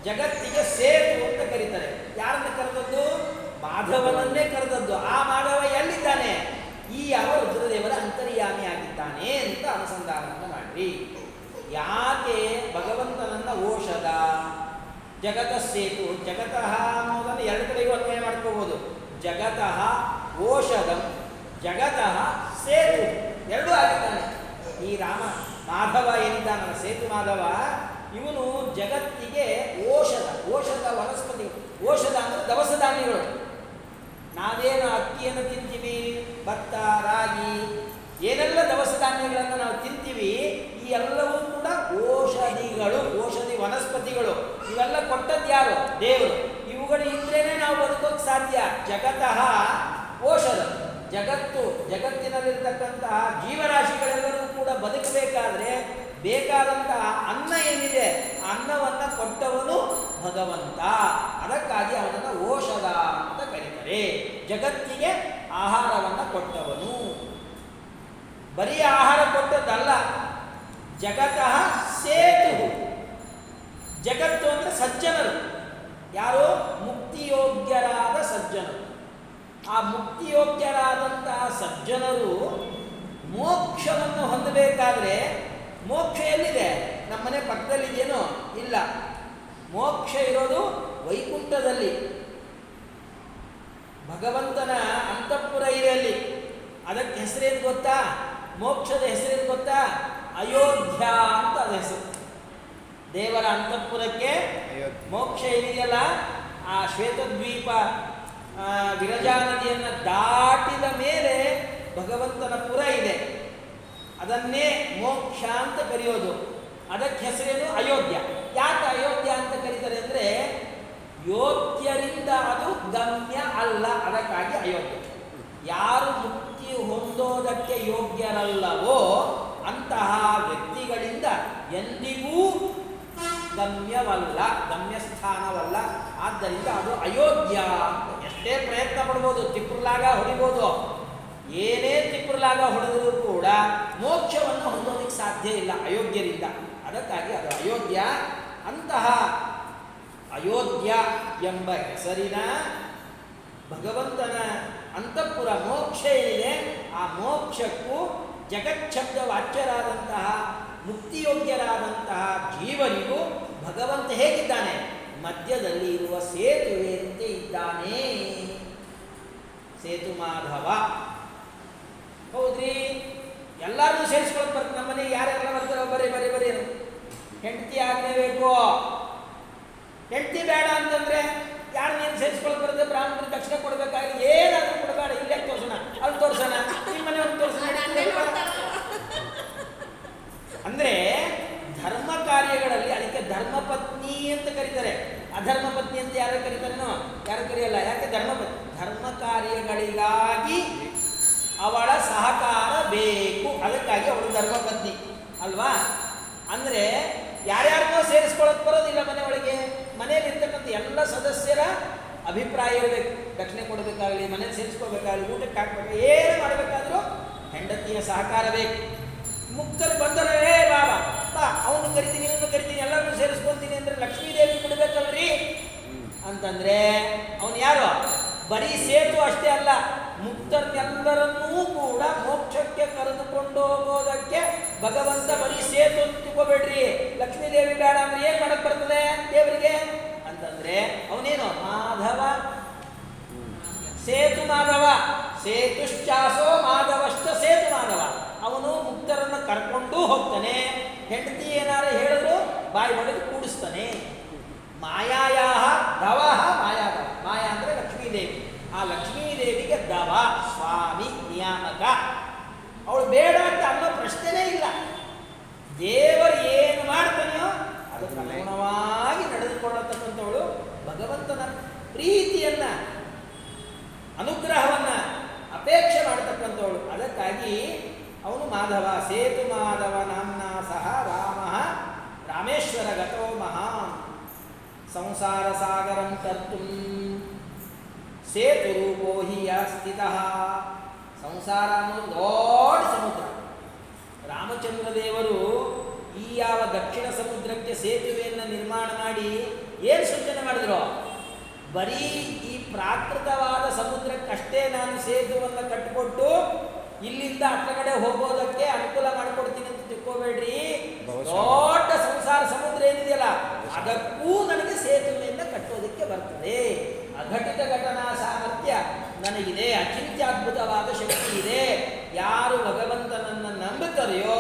Speaker 1: ಜಗತ್ತಿಗೆ ಸೇತು ಅಂತ ಕರೀತಾರೆ. ಯಾರನ್ನ ಕರೆದದ್ದು? ಮಾಧವನನ್ನೇ ಕರೆದದ್ದು. ಆ ಮಾಧವ ಎಲ್ಲಿದ್ದಾನೆ? ಈ ಯಾವ ರುದ್ರದೇವರ ಅಂತರ್ಯಾಮಿ ಆಗಿದ್ದಾನೆ ಅಂತ ಅನುಸಂಧಾನವನ್ನು ಮಾಡ್ರಿ. ಯಾಕೆ ಭಗವಂತನನ್ನ ಓಷಧ ಜಗತ ಸೇತು? ಜಗತಃ ಅನ್ನೋದನ್ನು ಎರಡು ಕಡೆಗೂ ಅನ್ವಯ ಮಾಡ್ಕೋಬಹುದು. ಜಗತಃ ಓಷಧಂ, ಜಗತಃ ಸೇತು ಎರಡೂ ಆಗಿದ್ದಾನೆ. ಈ ರಾಮ ಮಾಧವ ಏನಿದ್ದಾನಲ್ಲ, ಸೇತು ಮಾಧವ, ಇವನು ಜಗತ್ತಿಗೆ ಔಷಧ. ಔಷಧ ವನಸ್ಪತಿ. ಔಷಧ ಅಂದರೆ ದವಸ ಧಾನ್ಯಗಳು. ನಾವೇನು ಅಕ್ಕಿಯನ್ನು ತಿಂತೀವಿ, ಭತ್ತ, ರಾಗಿ, ಏನೆಲ್ಲ ದವಸ ಧಾನ್ಯಗಳನ್ನು ನಾವು ತಿಂತೀವಿ, ಈ ಎಲ್ಲವೂ ಕೂಡ ಔಷಧಿಗಳು, ಔಷಧಿ ವನಸ್ಪತಿಗಳು. ಇವೆಲ್ಲ ಕೊಟ್ಟದ್ದು ಯಾರು? ದೇವರು. ಇವುಗಳು ಇದ್ರೇನೆ ನಾವು ಬದುಕೋಕೆ ಸಾಧ್ಯ. ಜಗತಃ ಔಷಧ. ಜಗತ್ತಿನಲ್ಲಿರ್ತಕ್ಕಂತಹ ಜೀವರಾಶಿಗಳೆಲ್ಲರೂ ಕೂಡ ಬದುಕಬೇಕಾದ್ರೆ ಬೇಕಾದಂತಹ ಅನ್ನ ಏನಿದೆ, ಆ ಅನ್ನವನ್ನು ಕೊಟ್ಟವನು ಭಗವಂತ. ಅದಕ್ಕಾಗಿ ಅವನನ್ನು ಔಷಧ ಅಂತ ಕರೀತಾರೆ. ಜಗತ್ತಿಗೆ ಆಹಾರವನ್ನು ಕೊಟ್ಟವನು. ಬರೀ ಆಹಾರ ಕೊಟ್ಟದ್ದಲ್ಲ, ಜಗತಃ ಸೇತು. ಜಗತ್ತು ಅಂದರೆ ಸಜ್ಜನರು. ಯಾರು? ಮುಕ್ತಿಯೋಗ್ಯರಾದ ಸಜ್ಜನರು. ಆ ಮುಕ್ತಿಯೋಗ್ಯರಾದಂತಹ ಸಜ್ಜನರು ಮೋಕ್ಷವನ್ನು ಹೊಂದಬೇಕಾದ್ರೆ, ಮೋಕ್ಷ ಎಲ್ಲಿದೆ? ನಮ್ಮನೆ ಪಕ್ಕದಲ್ಲಿದೆಯೇನೋ? ಇಲ್ಲ. ಮೋಕ್ಷ ಇರೋದು ವೈಕುಂಠದಲ್ಲಿ, ಭಗವಂತನ ಅಂತಃಪುರ ಇದೆ ಅಲ್ಲಿ. ಅದಕ್ಕೆ ಹೆಸರೇನು ಗೊತ್ತಾ? ಮೋಕ್ಷದ ಹೆಸರೇನು ಗೊತ್ತಾ? ಅಯೋಧ್ಯ ಅಂತ ಅದ ಹೆಸರು. ದೇವರ ಅಂತಃಪುರಕ್ಕೆ ಮೋಕ್ಷ ಇದೆಯಲ್ಲ, ಆ ಶ್ವೇತದ್ವೀಪ ವಿರಜಾ ನದಿಯನ್ನು ದಾಟಿದ ಮೇಲೆ ಭಗವಂತನ ಪುರ ಇದೆ. ಅದನ್ನೇ ಮೋಕ್ಷ ಅಂತ ಕರೆಯೋದು. ಅದಕ್ಕೆ ಹೆಸರೇನು ಅಯೋಧ್ಯ. ಯಾಕೆ ಅಯೋಧ್ಯ ಅಂತ ಕರೀತಾರೆ ಅಂದರೆ ಯೋಗ್ಯರಿಂದ ಅದು ಗಮ್ಯ ಅಲ್ಲ, ಅದಕ್ಕಾಗಿ ಅಯೋಗ್ಯ. ಯಾರು ಮುಕ್ತಿ ಹೊಂದೋದಕ್ಕೆ ಯೋಗ್ಯರಲ್ಲವೋ ಅಂತಹ ವ್ಯಕ್ತಿಗಳಿಂದ ಎಂದಿಗೂ ಗಮ್ಯವಲ್ಲ, ಗಮ್ಯಸ್ಥಾನವಲ್ಲ. ಆದ್ದರಿಂದ ಅದು ಅಯೋಗ್ಯ ಅಂತ. ಎಷ್ಟೇ ಪ್ರಯತ್ನ ಪಡ್ಬೋದು, ತಿಪ್ಪುರ್ಲಾಗ ಹೊಡಿಬೋದು, ಏನೇ ತಿಪ್ಪುರ್ಲಾಗ ಹೊಡೆದರೂ ಕೂಡ ಮೋಕ್ಷವನ್ನು ಹೊಂದೋದಕ್ಕೆ ಸಾಧ್ಯ ಇಲ್ಲ ಅಯೋಗ್ಯರಿಂದ. ಅದಕ್ಕಾಗಿ ಅದು ಅಯೋಗ್ಯ. ಅಂತಹ ಅಯೋಧ್ಯ ಎಂಬ ಹೆಸರಿನ ಭಗವಂತನ ಅಂತಃಪುರ ಮೋಕ್ಷ ಏನಿದೆ, ಆ ಮೋಕ್ಷಕ್ಕೂ ಜಗಚ್ಛಬ್ದ ವಾಚ್ಯರಾದಂತಹ ಮುಕ್ತಿಯೋಗ್ಯರಾದಂತಹ ಜೀವನಿಗೂ ಭಗವಂತ ಹೇಗಿದ್ದಾನೆ? ಮಧ್ಯದಲ್ಲಿ ಇರುವ ಸೇತುವೆಯಂತೆ ಇದ್ದಾನೆ. ಸೇತು ಮಾಧವ. ಹೌದ್ರಿ, ಎಲ್ಲರೂ ಸೇರಿಸ್ಕೊಳಕ್ ಬರ್ತದೆ. ನಮ್ಮನೆ ಯಾರೆಲ್ಲ ಬರ್ತಾರೋ ಬರೀ ಬರೀ ಬರೀ ಹೆಂಡತಿ ಆಗಲೇಬೇಕು. ಹೆಂಡತಿ ಬೇಡ ಅಂತಂದ್ರೆ ಯಾರು ನೀನು ಸೇರಿಸ್ಕೊಳಕ್ ಬರ್ತದೆ? ಬ್ರಾಹ್ಮಣರಿಗೆ ದಕ್ಷಿಣ ಕೊಡ್ಬೇಕಾಗಿ ಏನಾದ್ರೂ ಕೊಡಬೇಡ. ಇಲ್ಲೇ ತೋರ್ಸೋಣ, ಅಲ್ಲಿ ತೋರ್ಸೋಣ, ನಿಮ್ಮ ಮನೆಯವ್ರಿಗೆ ತೋರ್ಸೋಣ. ಅಂದ್ರೆ ಧರ್ಮ ಕಾರ್ಯಗಳಲ್ಲಿ ಅದಕ್ಕೆ ಧರ್ಮಪತ್ನಿ ಅಂತ ಕರೀತಾರೆ. ಅಧರ್ಮ ಪತ್ನಿ ಅಂತ ಯಾರು ಕರೀತಾರೇನೋ? ಯಾರು ಕರೆಯಲ್ಲ. ಯಾಕೆ? ಧರ್ಮಪತ್ನಿ. ಧರ್ಮ ಕಾರ್ಯಗಳಿಗಾಗಿ ಅವಳ ಸಹಕಾರ ಬೇಕು, ಅದಕ್ಕಾಗಿ ಅವಳು ಧರ್ಮಪತ್ನಿ ಅಲ್ವಾ? ಅಂದರೆ ಯಾರ್ಯಾರಿಗೋ ಸೇರಿಸ್ಕೊಳ್ಳೋಕೆ ಬರೋದಿಲ್ಲ ಮನೆ ಒಳಗೆ. ಮನೆಯಲ್ಲಿ ಇರ್ತಕ್ಕಂಥ ಎಲ್ಲ ಸದಸ್ಯರ ಅಭಿಪ್ರಾಯ ಇರಬೇಕು. ದಕ್ಷಿಣೆ ಕೊಡಬೇಕಾಗಲಿ, ಮನೇಲಿ ಸೇರಿಸ್ಕೋಬೇಕಾಗಲಿ, ಊಟಕ್ಕೆ ಹಾಕಬೇಕು, ಏನು ಮಾಡಬೇಕಾದ್ರೂ ಹೆಂಡತಿಯ ಸಹಕಾರ ಬೇಕು. ಮುಕ್ತರು ಬಂದರೆ ಬಾಬಾ ಬಾ, ಅವನು ಕರಿತೀನಿ, ಇವನು ಕರಿತೀನಿ, ಎಲ್ಲರನ್ನೂ ಸೇರಿಸ್ಕೊಂತೀನಿ ಅಂದರೆ ಲಕ್ಷ್ಮೀದೇವಿ ಬಿಡಬೇಕಲ್ರಿ ಅಂತಂದರೆ ಅವನು ಯಾರು? ಬರೀ ಸೇತು ಅಷ್ಟೇ ಅಲ್ಲ, ಮುಕ್ತರನ್ನೆಲ್ಲರನ್ನೂ ಕೂಡ ಮೋಕ್ಷಕ್ಕೆ ಕರೆದುಕೊಂಡು ಹೋಗೋದಕ್ಕೆ ಭಗವಂತ ಬರೀ ಸೇತು ಅಂತ ತಿಳ್ಕೊಬೇಡ್ರಿ. ಲಕ್ಷ್ಮೀದೇವಿ ಬೇಡ ಅಂದ್ರೆ ಏನು ಮಾಡಕ್ಕೆ ಬರ್ತದೆ ದೇವರಿಗೆ ಅಂತಂದ್ರೆ ಅವನೇನು? ಮಾಧವ, ಸೇತು ಮಾಧವ. ಸೇತುಶ್ಚಾಸೋ ಮಾಧವಶ್ಚ ಸೇತು ಮಾಧವ. ಅವನು ಮುಕ್ತರನ್ನು ಕರ್ಕೊಂಡು ಹೋಗ್ತಾನೆ. ಹೆಂಡತಿ ಏನಾರು ಹೇಳಿದ್ರು ಬಾಯಿ ಒಳಗೆ ಕೂಡಿಸ್ತಾನೆ. ಮಾಯಾಯಾಹ ದವಹ ಮಾಯಾದವ. ಮಾಯಾ ಅಂದರೆ ಲಕ್ಷ್ಮೀದೇವಿ. ಆ ಲಕ್ಷ್ಮೀದೇವಿಗೆ ದವ ಸ್ವಾಮಿ ನಿಯಾಮಕ. ಅವಳು ಬೇಡ ಅಂತ ಅನ್ನೋ ಪ್ರಶ್ನೆನೇ ಇಲ್ಲ. ದೇವರು ಏನು ಮಾಡ್ತಾನೆಯೋ ಅದಕ್ಕೆ ಅನುಗುಣವಾಗಿ ನಡೆದುಕೊಳ್ಳತಕ್ಕಂಥವಳು. ಭಗವಂತನ ಪ್ರೀತಿಯನ್ನ, ಅನುಗ್ರಹವನ್ನ ಅಪೇಕ್ಷೆ ಮಾಡತಕ್ಕಂಥವಳು. ಅದಕ್ಕಾಗಿ ಅವನು ಮಾಧವ. ಸೇತು ಮಾಧವ ನಾಮ್ನ ಸಹ ರಾಮ ರಾಮೇಶ್ವರ ಗತೋ ಮಹಾನ್ ಸಂಸಾರ ಸಾಗರಂ ತರ್ತುಂ ಸೇತು ರೂಪೋ ಹಿ ಸ್ಥಿತಃ. ಸಂಸಾರ ಅನ್ನೋದು ದೊಡ್ಡ ಸಮುದ್ರ. ರಾಮಚಂದ್ರ ದೇವರು ಈ ಯಾವ ದಕ್ಷಿಣ ಸಮುದ್ರಕ್ಕೆ ಸೇತುವೆಯನ್ನು ನಿರ್ಮಾಣ ಮಾಡಿ ಏನು ಸೂಚನೆ ಮಾಡಿದ್ರು? ಬರೀ ಈ ಪ್ರಾಕೃತವಾದ ಸಮುದ್ರಕ್ಕಷ್ಟೇ ನಾನು ಸೇತುವನ್ನು ಕಟ್ಟಿಕೊಟ್ಟು ಇಲ್ಲಿಂದ ಹತ್ತ ಕಡೆ ಹೋಗೋದಕ್ಕೆ ಅನುಕೂಲ ಮಾಡಿಕೊಡ್ತೀನಿ ಅಂತ ತಿಳ್ಕೋಬೇಡ್ರಿ. ದೊಡ್ಡ ಸಂಸಾರ ಸಮುದ್ರ ಏನಿದೆಯಲ್ಲ ಅದಕ್ಕೂ ನನಗೆ ಸೇತುವೆಯನ್ನು ಕಟ್ಟೋದಕ್ಕೆ ಬರ್ತದೆ. ಅಘಟಿತ ಘಟನಾ ಸಾಮರ್ಥ್ಯ ನನಗಿದೆ, ಅಚಿಂತ್ಯದ್ಭುತವಾದ ಶಕ್ತಿ ಇದೆ. ಯಾರು ಭಗವಂತನನ್ನು ನಂಬುತ್ತಾರೆಯೋ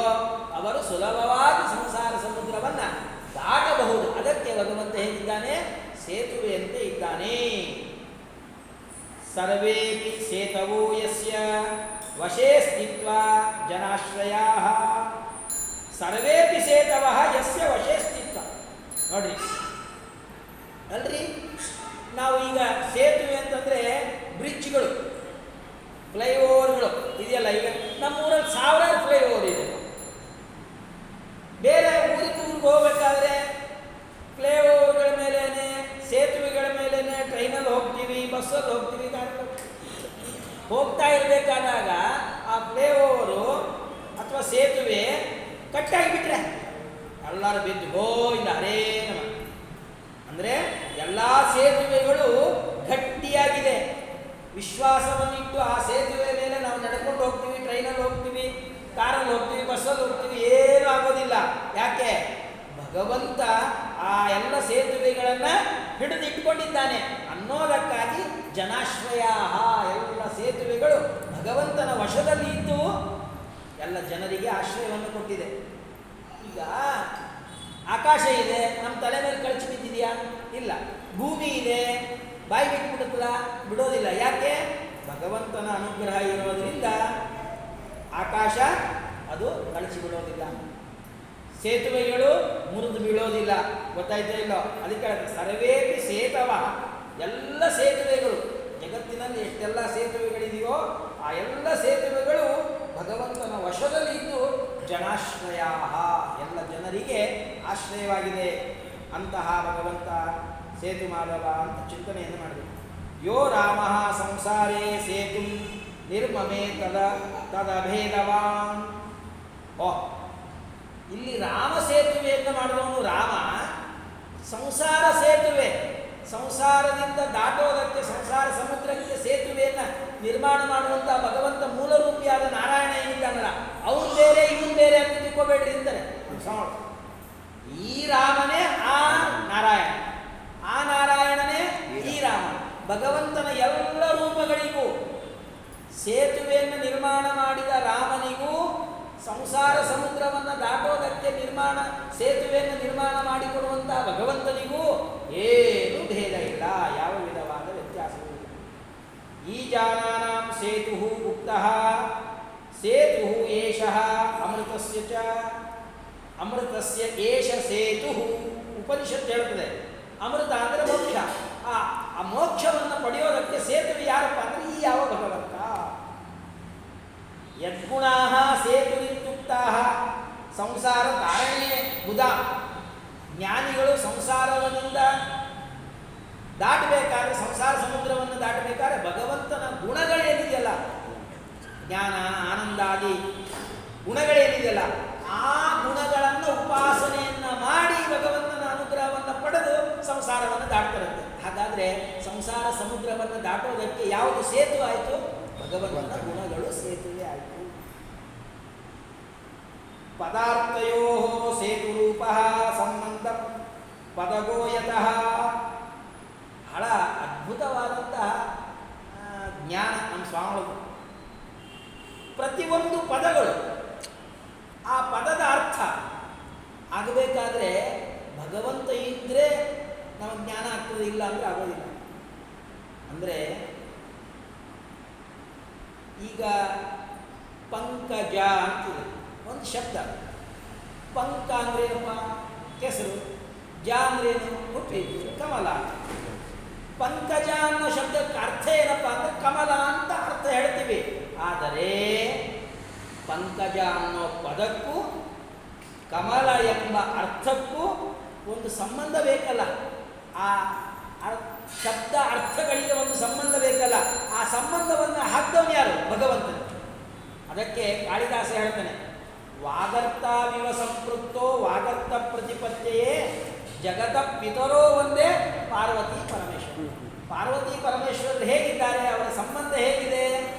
Speaker 1: ಅವರು ಸುಲಭವಾಗಿ ಸಂಸಾರ ಸಮುದ್ರವನ್ನು ದಾಟಬಹುದು. ಅದಕ್ಕೆ ಭಗವಂತ ಹೇಗಿದ್ದಾನೆ? ಸೇತುವೆಯಂತೆ ಇದ್ದಾನೆ. ಸರ್ವೇಪಿ ಸೇತವೋ ಯಸ್ಯ ವಶೇ ಸ್ಥಿತ್ವಾ ಜನಾಶ್ರಯಾಃ. ಸರ್ವೇಪಿ ಸೇತವಃ ಯಸ್ಯ ವಶೇ ಸ್ಥಿತ್ವ. ನೋಡ್ರಿ ಅಲ್ರಿ, ನಾವು ಈಗ ಸೇತುವೆ ಅಂತಂದ್ರೆ ಬ್ರಿಡ್ಜ್ಗಳು, ಫ್ಲೈಓವರ್ಗಳು ಇದೆಯಲ್ಲ. ಈಗ ನಮ್ಮೂರಲ್ಲಿ ಸಾವಿರಾರು ಫ್ಲೈಓವರ್ ಇದೆ. ಬೇರೆ ಊರಿಗೆ ಹೋಗ್ಬೇಕಾದ್ರೆ ಫ್ಲೈಓವರ್ಗಳ ಮೇಲೇನೆ, ಸೇತುವೆಗಳ ಮೇಲೇನೆ ಟ್ರೈನಲ್ಲಿ ಹೋಗ್ತೀವಿ, ಬಸ್ಸಲ್ಲಿ ಹೋಗ್ತೀವಿ. ಹೋಗ್ತಾ ಇರಬೇಕಾದಾಗ ಆ ಫ್ಲೈಓವರು ಅಥವಾ ಸೇತುವೆ ಕಟ್ಟಾಗಿಬಿಟ್ರೆ ಎಲ್ಲರೂ ಬಿದ್ದು ಗೋವಿಂದ ಹರೇ ನಮ. ಅಂದರೆ ಎಲ್ಲ ಸೇತುವೆಗಳು ಗಟ್ಟಿಯಾಗಿದೆ. ವಿಶ್ವಾಸವನ್ನಿಟ್ಟು ಆ ಸೇತುವೆ ಮೇಲೆ ನಾವು ನಡ್ಕೊಂಡು ಹೋಗ್ತೀವಿ, ಟ್ರೈನಲ್ಲಿ ಹೋಗ್ತೀವಿ, ಕಾರಲ್ಲಿ ಹೋಗ್ತೀವಿ, ಬಸ್ಸಲ್ಲಿ ಹೋಗ್ತೀವಿ, ಏನೂ ಆಗೋದಿಲ್ಲ. ಯಾಕೆ? ಭಗವಂತ ಆ ಎಲ್ಲ ಸೇತುವೆಗಳನ್ನು ಹಿಡಿದಿಟ್ಕೊಂಡಿದ್ದಾನೆ ಅನ್ನೋದಕ್ಕಾಗಿ ಜನಾಶ್ರಯ. ಎಲ್ಲ ಸೇತುವೆಗಳು ಭಗವಂತನ ವಶದಲ್ಲಿ ಇದ್ದು ಎಲ್ಲ ಜನರಿಗೆ ಆಶ್ರಯವನ್ನು ಕೊಟ್ಟಿದೆ. ಈಗ ಆಕಾಶ ಇದೆ, ನಮ್ಮ ತಲೆ ಮೇಲೆ ಕಳಚಿ ಬಿದ್ದಿದೆಯಾ? ಇಲ್ಲ. ಭೂಮಿ ಇದೆ, ಬಾಯಿ ಬಿಟ್ಬಿಡುತ್ತಲ್ಲ? ಬಿಡೋದಿಲ್ಲ. ಯಾಕೆ? ಭಗವಂತನ ಅನುಗ್ರಹ ಇರೋದ್ರಿಂದ ಆಕಾಶ ಅದು ಕಳಚಿ ಬಿಡೋದಿಲ್ಲ. ಸೇತುವೆಗಳು ಮುರಿದು ಬೀಳೋದಿಲ್ಲ. ಗೊತ್ತಾಯ್ತಾ ಇಲ್ಲೋ? ಅದಕ್ಕೆ ಸರ್ವೇಪಿ ಸೇತವ, ಎಲ್ಲ ಸೇತುವೆಗಳು ಜಗತ್ತಿನಲ್ಲಿ ಎಷ್ಟೆಲ್ಲ ಸೇತುವೆಗಳಿದೆಯೋ ಆ ಎಲ್ಲ ಸೇತುವೆಗಳು ಭಗವಂತನ ವಶದಲ್ಲಿ ಇದ್ದು ಜನಾಶ್ರಯ, ಎಲ್ಲ ಜನರಿಗೆ ಆಶ್ರಯವಾಗಿದೆ. ಅಂತಹ ಭಗವಂತ ಸೇತು ಮಾಧವ ಅಂತ ಚಿಂತನೆಯನ್ನು ಮಾಡಬೇಕು. ಯೋ ರಾಮ ಸಂಸಾರೇ ಸೇತು ನಿರ್ಮಮೇ ತದಭೇದವಾನ್. ಇಲ್ಲಿ ರಾಮ ಸೇತುವೆಯನ್ನು ಮಾಡಿದವನು ರಾಮ. ಸಂಸಾರ ಸೇತುವೆ, ಸಂಸಾರದಿಂದ ದಾಟೋದಕ್ಕೆ, ಸಂಸಾರ ಸಮುದ್ರಕ್ಕೆ ಸೇತುವೆಯನ್ನು ನಿರ್ಮಾಣ ಮಾಡುವಂಥ ಭಗವಂತ ಮೂಲರೂಪಿಯಾದ ನಾರಾಯಣ ಏನಿದ್ದಾನಲ್ಲ, ಅವನು ಬೇರೆ ಇವನು ಬೇರೆ ಅಂತ ತಿಳ್ಕೋಬೇಡ್ರಿ ಅಂತಾರೆ. ಈ ರಾಮನೇ ಆ ನಾರಾಯಣ, ಆ ನಾರಾಯಣನೇ ಈ ರಾಮ. ಭಗವಂತನ ಎಲ್ಲ ರೂಪಗಳಿಗೂ ಸೇತುವೆಯನ್ನು ನಿರ್ಮಾಣ ಮಾಡಿದ ರಾಮನಿಗೂ ಸಂಸಾರ ಸಮುದ್ರವನ್ನು ದಾಟೋದಕ್ಕೆ ಸೇತುವೆಯನ್ನು ನಿರ್ಮಾಣ ಮಾಡಿಕೊಡುವಂತಹ ಭಗವಂತನಿಗೂ ಏನು ಭೇದ ಇಲ್ಲ, ಯಾವ ವಿಧವಾದ ವ್ಯತ್ಯಾಸವೂ ಇಲ್ಲ. ಈ ಜಾನಾನಾಂ ಸೇತು ಉಕ್ತಃ ಸೇತು ಏಷಃ ಅಮೃತಸ್ಯ ಚ ಅಮೃತಸ್ಯ ಏಷ ಸೇತು. ಉಪನಿಷತ್ತು ಹೇಳುತ್ತದೆ ಅಮೃತ ಅಂದರೆ ಮೋಕ್ಷ. ಆ ಮೋಕ್ಷವನ್ನು ಪಡೆಯೋದಕ್ಕೆ ಸೇತುವೆ ಯಾರಪ್ಪ ಅಂದರೆ ಈ ಯಾವ ಭಗವಂತ. ಯದ್ಗುಣಾ ಸೇತುರಿತ್ಯುಕ್ತಾ ಸಂಸಾರ ಕಾರಣೇ ಬುಧ. ಜ್ಞಾನಿಗಳು ಸಂಸಾರವನ್ನಿಂದ ದಾಟಬೇಕಾದ್ರೆ, ಸಂಸಾರ ಸಮುದ್ರವನ್ನು ದಾಟಬೇಕಾದ್ರೆ ಭಗವಂತನ ಗುಣಗಳೇನಿದೆಯಲ್ಲ, ಜ್ಞಾನ ಆನಂದಾದಿ ಗುಣಗಳೇನಿದೆಯಲ್ಲ, ಆ ಗುಣಗಳನ್ನು ಉಪಾಸನೆಯನ್ನು ಮಾಡಿ ಭಗವಂತನ ಅನುಗ್ರಹವನ್ನು ಪಡೆದು ಸಂಸಾರವನ್ನು ದಾಟ್ತಾರಂತೆ. ಹಾಗಾದರೆ ಸಂಸಾರ ಸಮುದ್ರವನ್ನು ದಾಟೋದಕ್ಕೆ ಯಾವುದು ಸೇತು ಆಯಿತು? ಭಗವಂತನ ಗುಣಗಳು ಸೇತುವೆ ಆಯಿತು. ಪದಾರ್ಥಯೋ ಸೇತುರೂಪ ಸಂಬಂಧ ಪದಗೋಯತಃ. ಬಹಳ ಅದ್ಭುತವಾದಂತಹ ಜ್ಞಾನ ನಮ್ಮ ಸ್ವಾಮಿಗಳು. ಪ್ರತಿಯೊಂದು ಪದಗಳು ಆ ಪದದ ಅರ್ಥ ಆಗಬೇಕಾದ್ರೆ ಭಗವಂತ ಇದ್ದರೆ ನಮಗೆ ಜ್ಞಾನ ಆಗ್ತದೆ, ಇಲ್ಲ ಅಂದರೆ ಆಗೋದಿಲ್ಲ. ಅಂದರೆ ಈಗ ಪಂಕಜ ಅಂತಿದೆ ಒಂದು ಶಬ್ದ. ಪಂಕ ಅಂದ್ರೇನಪ್ಪ? ಕೆಸರು. ಜ ಅಂದ್ರೇನು? ಹುಟ್ಟಿ, ಕಮಲ. ಪಂಕಜ ಅನ್ನೋ ಶಬ್ದಕ್ಕೆ ಅರ್ಥ ಏನಪ್ಪ ಅಂದರೆ ಕಮಲ ಅಂತ ಅರ್ಥ ಹೇಳ್ತೀವಿ. ಆದರೆ ಪಂಕಜ ಅನ್ನೋ ಪದಕ್ಕೂ ಕಮಲ ಎಂಬ ಅರ್ಥಕ್ಕೂ ಒಂದು ಸಂಬಂಧ ಬೇಕಲ್ಲ. ಆ ಶಬ್ದ ಅರ್ಥಗಳಿಗೆ ಒಂದು ಸಂಬಂಧ ಬೇಕಲ್ಲ. ಆ ಸಂಬಂಧವನ್ನು ಹಾಕಿದವನು ಯಾರು? ಭಗವಂತನು. ಅದಕ್ಕೆ ಕಾಳಿದಾಸ ಹೇಳ್ತಾನೆ, ವಾಗರ್ತಾವಿವ ಸಂಪೃಕ್ತೋ ವಾಗರ್ತ ಪ್ರತಿಪತ್ತೆಯೇ ಜಗತ ಪಿತರೋ ಒಂದೇ ಪಾರ್ವತಿ ಪರಮೇಶ್ವರ. ಪಾರ್ವತಿ ಪರಮೇಶ್ವರರು ಹೇಗಿದ್ದಾರೆ, ಅವರ ಸಂಬಂಧ ಹೇಗಿದೆ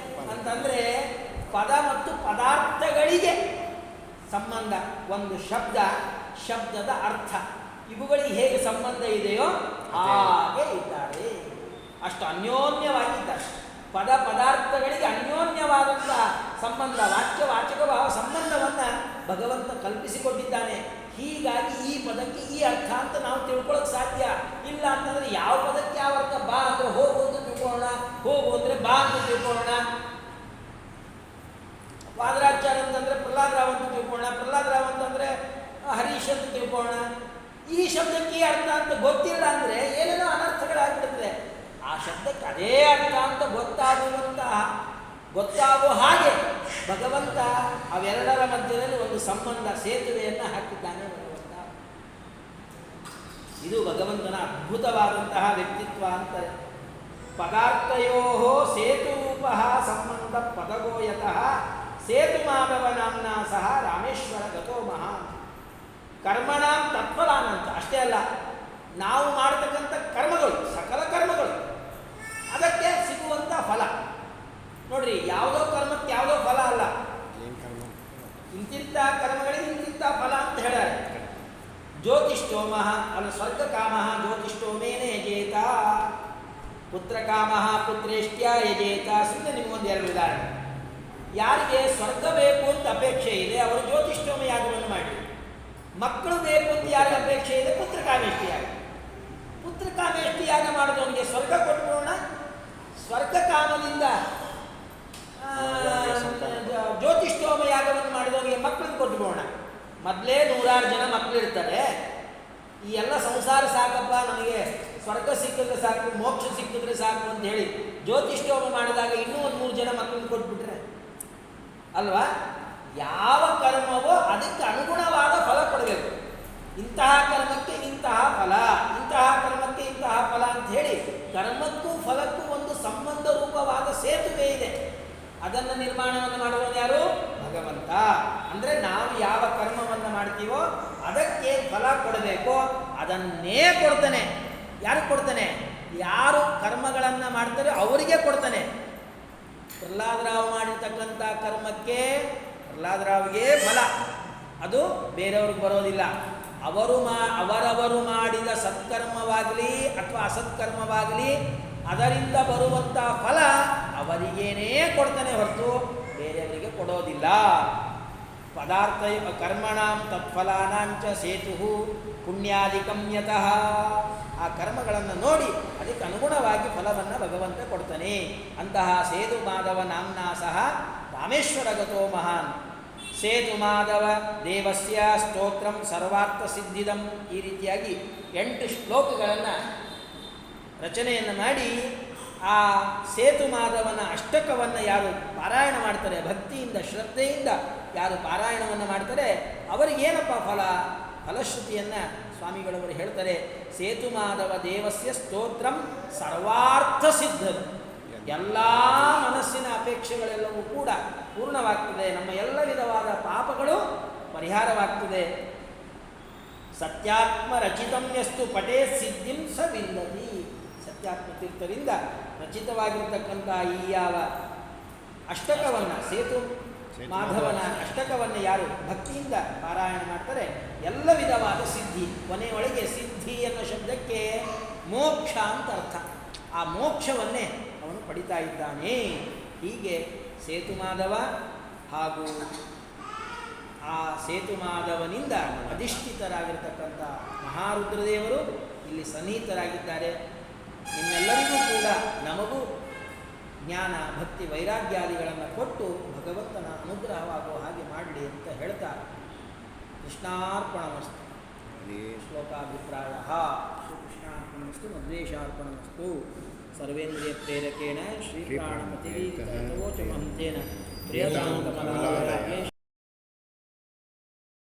Speaker 1: ಅಂತಂದರೆ ಪದ ಮತ್ತು ಪದಾರ್ಥಗಳಿಗೆ ಸಂಬಂಧ. ಒಂದು ಶಬ್ದ, ಶಬ್ದದ ಅರ್ಥ, ಇವುಗಳಿಗೆ ಹೇಗೆ ಸಂಬಂಧ ಇದೆಯೋ ಹಾಗೆ ಇದ್ದಾರೆ. ಅಷ್ಟು ಅನ್ಯೋನ್ಯವಾಗಿದ್ದಾರೆ. ಪದ ಪದಾರ್ಥಗಳಿಗೆ ಅನ್ಯೋನ್ಯವಾದಂತಹ ಸಂಬಂಧ, ವಾಚಕ ಭಾವ ಸಂಬಂಧವನ್ನು ಭಗವಂತ ಕಲ್ಪಿಸಿಕೊಟ್ಟಿದ್ದಾನೆ. ಹೀಗಾಗಿ ಈ ಪದಕ್ಕೆ ಈ ಅರ್ಥ ಅಂತ ನಾವು ತಿಳ್ಕೊಳ್ಳೋಕೆ ಸಾಧ್ಯ ಇಲ್ಲ. ಅಂತಂದರೆ ಯಾವ ಪದಕ್ಕೆ ಯಾವ ಅರ್ಥ? ಬಾ ಅಂದರೆ ಹೋಗು ಅಂತ ತಿಳ್ಕೊಳ್ಳೋಣ, ಹೋಗು ಅಂದರೆ ಬಾ ಅಂತ ತಿಳ್ಕೊಳ್ಳೋಣ. ವಾದರಾಚಾರ್ಯ ಅಂತಂದರೆ ಪ್ರಹ್ಲಾದರಾವ್ ಅಂತ ತಿಳ್ಕೊಳ್ಳೋಣ, ಪ್ರಹ್ಲಾದರಾವ್ ಅಂತಂದರೆ ಹರೀಶ್ ಅಂತ ತಿಳ್ಕೊಳ್ಳೋಣ. ಈ ಶಬ್ದಕ್ಕೆ ಅರ್ಥ ಅಂತ ಗೊತ್ತಿಲ್ಲ ಅಂದರೆ ಏನೇನೋ ಅನರ್ಥಗಳಾಗ್ಬಿಡ್ತದೆ. ಆ ಶಬ್ದಕ್ಕೆ ಅದೇ ಅರ್ಥ ಅಂತ ಗೊತ್ತಾಗುವ ಹಾಗೆ ಭಗವಂತ ಅವೆರಡರ ಮಧ್ಯದಲ್ಲಿ ಒಂದು ಸಂಬಂಧ, ಸೇತುವೆಯನ್ನು ಹಾಕಿದ್ದಾನೆ ಭಗವಂತ. ಇದು ಭಗವಂತನ ಅದ್ಭುತವಾದಂತಹ ವ್ಯಕ್ತಿತ್ವ ಅಂತಾರೆ. ಪದಾರ್ಥಯೋ ಸೇತುರೂಪ ಸಂಬಂಧ ಪದಗೋಯತಃ ಸೇತು ಮಾಧವ ನಾಮ್ನ ಸಹ ರಾಮೇಶ್ವರ ಗತೋ ಮಹಾನ್. ಕರ್ಮಣಾಂ ತತ್ಫಲಾನಂತ. ಅಷ್ಟೇ ಅಲ್ಲ, ನಾವು ಮಾಡತಕ್ಕಂಥ ಕರ್ಮಗಳು, ಸಕಲ ಕರ್ಮಗಳು, ಅದಕ್ಕೆ ಸಿಗುವಂಥ ಫಲ ನೋಡ್ರಿ. ಯಾವುದೋ ಕರ್ಮಕ್ಕೆ ಯಾವುದೋ ಫಲ ಅಲ್ಲ, ಇಂತಿಂಥ ಕರ್ಮಗಳಿಗೆ ಇಂತಿಂಥ ಫಲ ಅಂತ ಹೇಳ್ಯಾರೆ. ಜ್ಯೋತಿಷ್ಠೋಮ ಅಲ್ಲ, ಸ್ವರ್ಗ ಕಾಮ ಜ್ಯೋತಿಷ್ಠೋಮೇನ ಯಜೇತ, ಪುತ್ರ ಕಾಮ ಪುತ್ರೇಷ್ಟ್ಯ ಯಜೇತ. ಸುಮ್ಮನೆ ನಿಮಗೊಂದು ಎರಡು ಉದಾಹರಣೆ. ಯಾರಿಗೆ ಸ್ವರ್ಗ ಬೇಕು ಅಂತ ಅಪೇಕ್ಷೆ ಇದೆ ಅವರು ಜ್ಯೋತಿಷ್ಠೋಮ ಯಾಗವನ್ನು ಮಾಡಿ. ಮಕ್ಕಳು ಬೇಕು ಅಂತ ಯಾರಿಗೆ ಅಪೇಕ್ಷೆ ಇದೆ? ಪುತ್ರಕಾಮೇಷ್ಟಿ ಯಾಗ. ಪುತ್ರಕಾಮೇಷ್ಟಿ ಯಾಗ ಮಾಡಿದವನಿಗೆ ಸ್ವರ್ಗ ಕೊಟ್ಬಿಡೋಣ. ಸ್ವರ್ಗ ಕಾಮದಿಂದ ಜ್ಯೋತಿಷ್ಠೋಮ ಯಾಗವನ್ನು ಮಾಡಿದವನಿಗೆ ಮಕ್ಕಳನ್ನು ಕೊಟ್ಬಿಡೋಣ. ಮೊದಲೇ 100 ಜನ ಮಕ್ಕಳಿರ್ತಾರೆ. ಈ ಎಲ್ಲ ಸಂಸಾರ ಸಾಕಪ್ಪ, ನನಗೆ ಸ್ವರ್ಗ ಸಿಕ್ಕಿದ್ರೆ ಸಾಕು, ಮೋಕ್ಷ ಸಿಕ್ಕಿದ್ರೆ ಸಾಕು ಅಂತ ಹೇಳಿ ಜ್ಯೋತಿಷ್ಠೋಮ ಮಾಡಿದಾಗ ಇನ್ನೂ ಒಂದು 3 ಜನ ಮಕ್ಕಳನ್ನು ಕೊಟ್ಬಿಟ್ರೆ ಅಲ್ವಾ? ಯಾವ ಕರ್ಮವೋ ಅದಕ್ಕೆ ಅನುಗುಣವಾದ ಫಲ ಕೊಡಬೇಕು. ಇಂತಹ ಕರ್ಮಕ್ಕೆ ಇಂತಹ ಫಲ, ಇಂತಹ ಕರ್ಮಕ್ಕೆ ಇಂತಹ ಫಲ ಅಂತ ಹೇಳಿ ಕರ್ಮಕ್ಕೂ ಫಲಕ್ಕೂ ಒಂದು ಸಂಬಂಧ ರೂಪವಾದ ಸೇತುವೆ ಇದೆ. ಅದನ್ನು ನಿರ್ಮಾಣವನ್ನು ಮಾಡುವವನು ಯಾರು? ಭಗವಂತ. ಅಂದರೆ ನಾವು ಯಾವ ಕರ್ಮವನ್ನು ಮಾಡ್ತೀವೋ ಅದಕ್ಕೆ ಫಲ ಕೊಡಬೇಕೋ ಅದನ್ನೇ ಕೊಡ್ತಾನೆ. ಯಾರು ಕೊಡ್ತಾನೆ? ಯಾರು ಕರ್ಮಗಳನ್ನು ಮಾಡ್ತಾರೆ ಅವರಿಗೆ ಕೊಡ್ತಾನೆ. ಪ್ರಹ್ಲಾದರಾವ್ ಮಾಡಿರ್ತಕ್ಕಂಥ ಕರ್ಮಕ್ಕೆ ಪ್ರಹ್ಲಾದರಾವ್ಗೆ ಫಲ, ಅದು ಬೇರೆಯವ್ರಿಗೆ ಬರೋದಿಲ್ಲ. ಅವರವರು ಮಾಡಿದ ಸತ್ಕರ್ಮವಾಗಲಿ ಅಥವಾ ಅಸತ್ಕರ್ಮವಾಗಲಿ ಅದರಿಂದ ಬರುವಂಥ ಫಲ ಅವರಿಗೇನೇ ಕೊಡ್ತಾನೆ ಹೊರತು ಬೇರೆಯವರಿಗೆ ಕೊಡೋದಿಲ್ಲ. ಪದಾರ್ಥ ಕರ್ಮಣಾಂ ತತ್ಫಲಾನಾಂಚ ಸೇತು ಪುಣ್ಯಾಧಿಕಂ ಯತಃ. ಆ ಕರ್ಮಗಳನ್ನು ನೋಡಿ ಅದಕ್ಕೆ ಅನುಗುಣವಾಗಿ ಫಲವನ್ನು ಭಗವಂತ ಕೊಡ್ತಾನೆ. ಅಂತಹ ಸೇತು ಮಾಧವ ನಾಮ್ನಾ ಸಹ ರಾಮೇಶ್ವರಗತೋ ಮಹಾನ್. ಸೇತು ಮಾಧವ ದೇವಸ್ಯ ಸ್ತೋತ್ರಂ ಸರ್ವಾರ್ಥ ಸಿದ್ಧಿದಂ. ಈ ರೀತಿಯಾಗಿ 8 ಶ್ಲೋಕಗಳನ್ನು ರಚನೆಯನ್ನು ಮಾಡಿ ಆ ಸೇತು ಮಾಧವನ ಅಷ್ಟಕವನ್ನು ಯಾರು ಪಾರಾಯಣ ಮಾಡ್ತಾರೆ, ಭಕ್ತಿಯಿಂದ ಶ್ರದ್ಧೆಯಿಂದ ಯಾರು ಪಾರಾಯಣವನ್ನು ಮಾಡ್ತಾರೆ ಅವರಿಗೇನಪ್ಪ ಫಲ? ಫಲಶ್ರುತಿಯನ್ನು ಸ್ವಾಮಿಗಳವರು ಹೇಳ್ತಾರೆ. ಸೇತು ಮಾಧವ ದೇವಸ್ಯ ಸ್ತೋತ್ರಂ ಸರ್ವಾರ್ಥ ಸಿದ್ಧಂ. ಎಲ್ಲ ಮನಸ್ಸಿನ ಅಪೇಕ್ಷೆಗಳೆಲ್ಲವೂ ಕೂಡ ಪೂರ್ಣವಾಗ್ತದೆ. ನಮ್ಮ ಎಲ್ಲ ವಿಧವಾದ ಪಾಪಗಳು ಪರಿಹಾರವಾಗ್ತದೆ. ಸತ್ಯಾತ್ಮ ರಚಿತಂ ಯಸ್ತು ಪಟೇ ಸಿದ್ಧಿಂ ಸ ವಿಂದತಿ. ಸತ್ಯಾತ್ಮ ತೀರ್ಥರಿಂದ ರಚಿತವಾಗಿರತಕ್ಕಂಥ ಈ ಯಾವ ಅಷ್ಟಕವನ್ನು, ಸೇತು ಮಾಧವನ ಅಷ್ಟಕವನ್ನು ಯಾರು ಭಕ್ತಿಯಿಂದ ಪಾರಾಯಣ ಮಾಡ್ತಾರೆ ಎಲ್ಲ ವಿಧವಾದ ಸಿದ್ಧಿ. ಕೊನೆಯೊಳಗೆ ಸಿದ್ಧಿ ಅನ್ನೋ ಶಬ್ದಕ್ಕೆ ಮೋಕ್ಷ ಅಂತ ಅರ್ಥ. ಆ ಮೋಕ್ಷವನ್ನೇ ಅವನು ಪಡಿತಾ ಇದ್ದಾನೆ. ಹೀಗೆ ಸೇತು ಮಾಧವ ಹಾಗೂ ಆ ಸೇತು ಮಾಧವನಿಂದ ಅಧಿಷ್ಠಿತರಾಗಿರ್ತಕ್ಕಂಥ ಮಹಾರುದ್ರದೇವರು ಇಲ್ಲಿ ಸನ್ನಿಹಿತರಾಗಿದ್ದಾರೆ. ನಿಮ್ಮೆಲ್ಲರಿಗೂ ಕೂಡ ನಮಗೂ ಜ್ಞಾನ ಭಕ್ತಿ ವೈರಾಗ್ಯಾದಿಗಳನ್ನು ಕೊಟ್ಟು ಭಗವಂತನ ಅನುಗ್ರಹವಾಗುವ ಹಾಗೆ ಮಾಡಲಿ ಅಂತ ಹೇಳ್ತಾ ಕೃಷ್ಣಾರ್ಪಣಮಸ್ತು. ಶ್ಲೋಕಾಭಿಪ್ರಾಯ ಶ್ರೀಕೃಷ್ಣಾರ್ಪಣಮಸ್ತು ಮದ್ವೇಷಾರ್ಪಣಮಸ್ತು. ಸರ್ವೇಂದ್ರಿಯ ಪ್ರೇರಕೇಣ ಶ್ರೀಪ್ರಾಣಪತಿ ತವೋಚ ಮಹಂತೇನ ಪ್ರಿಯತಾಂ ಕಮಲಾಲಯ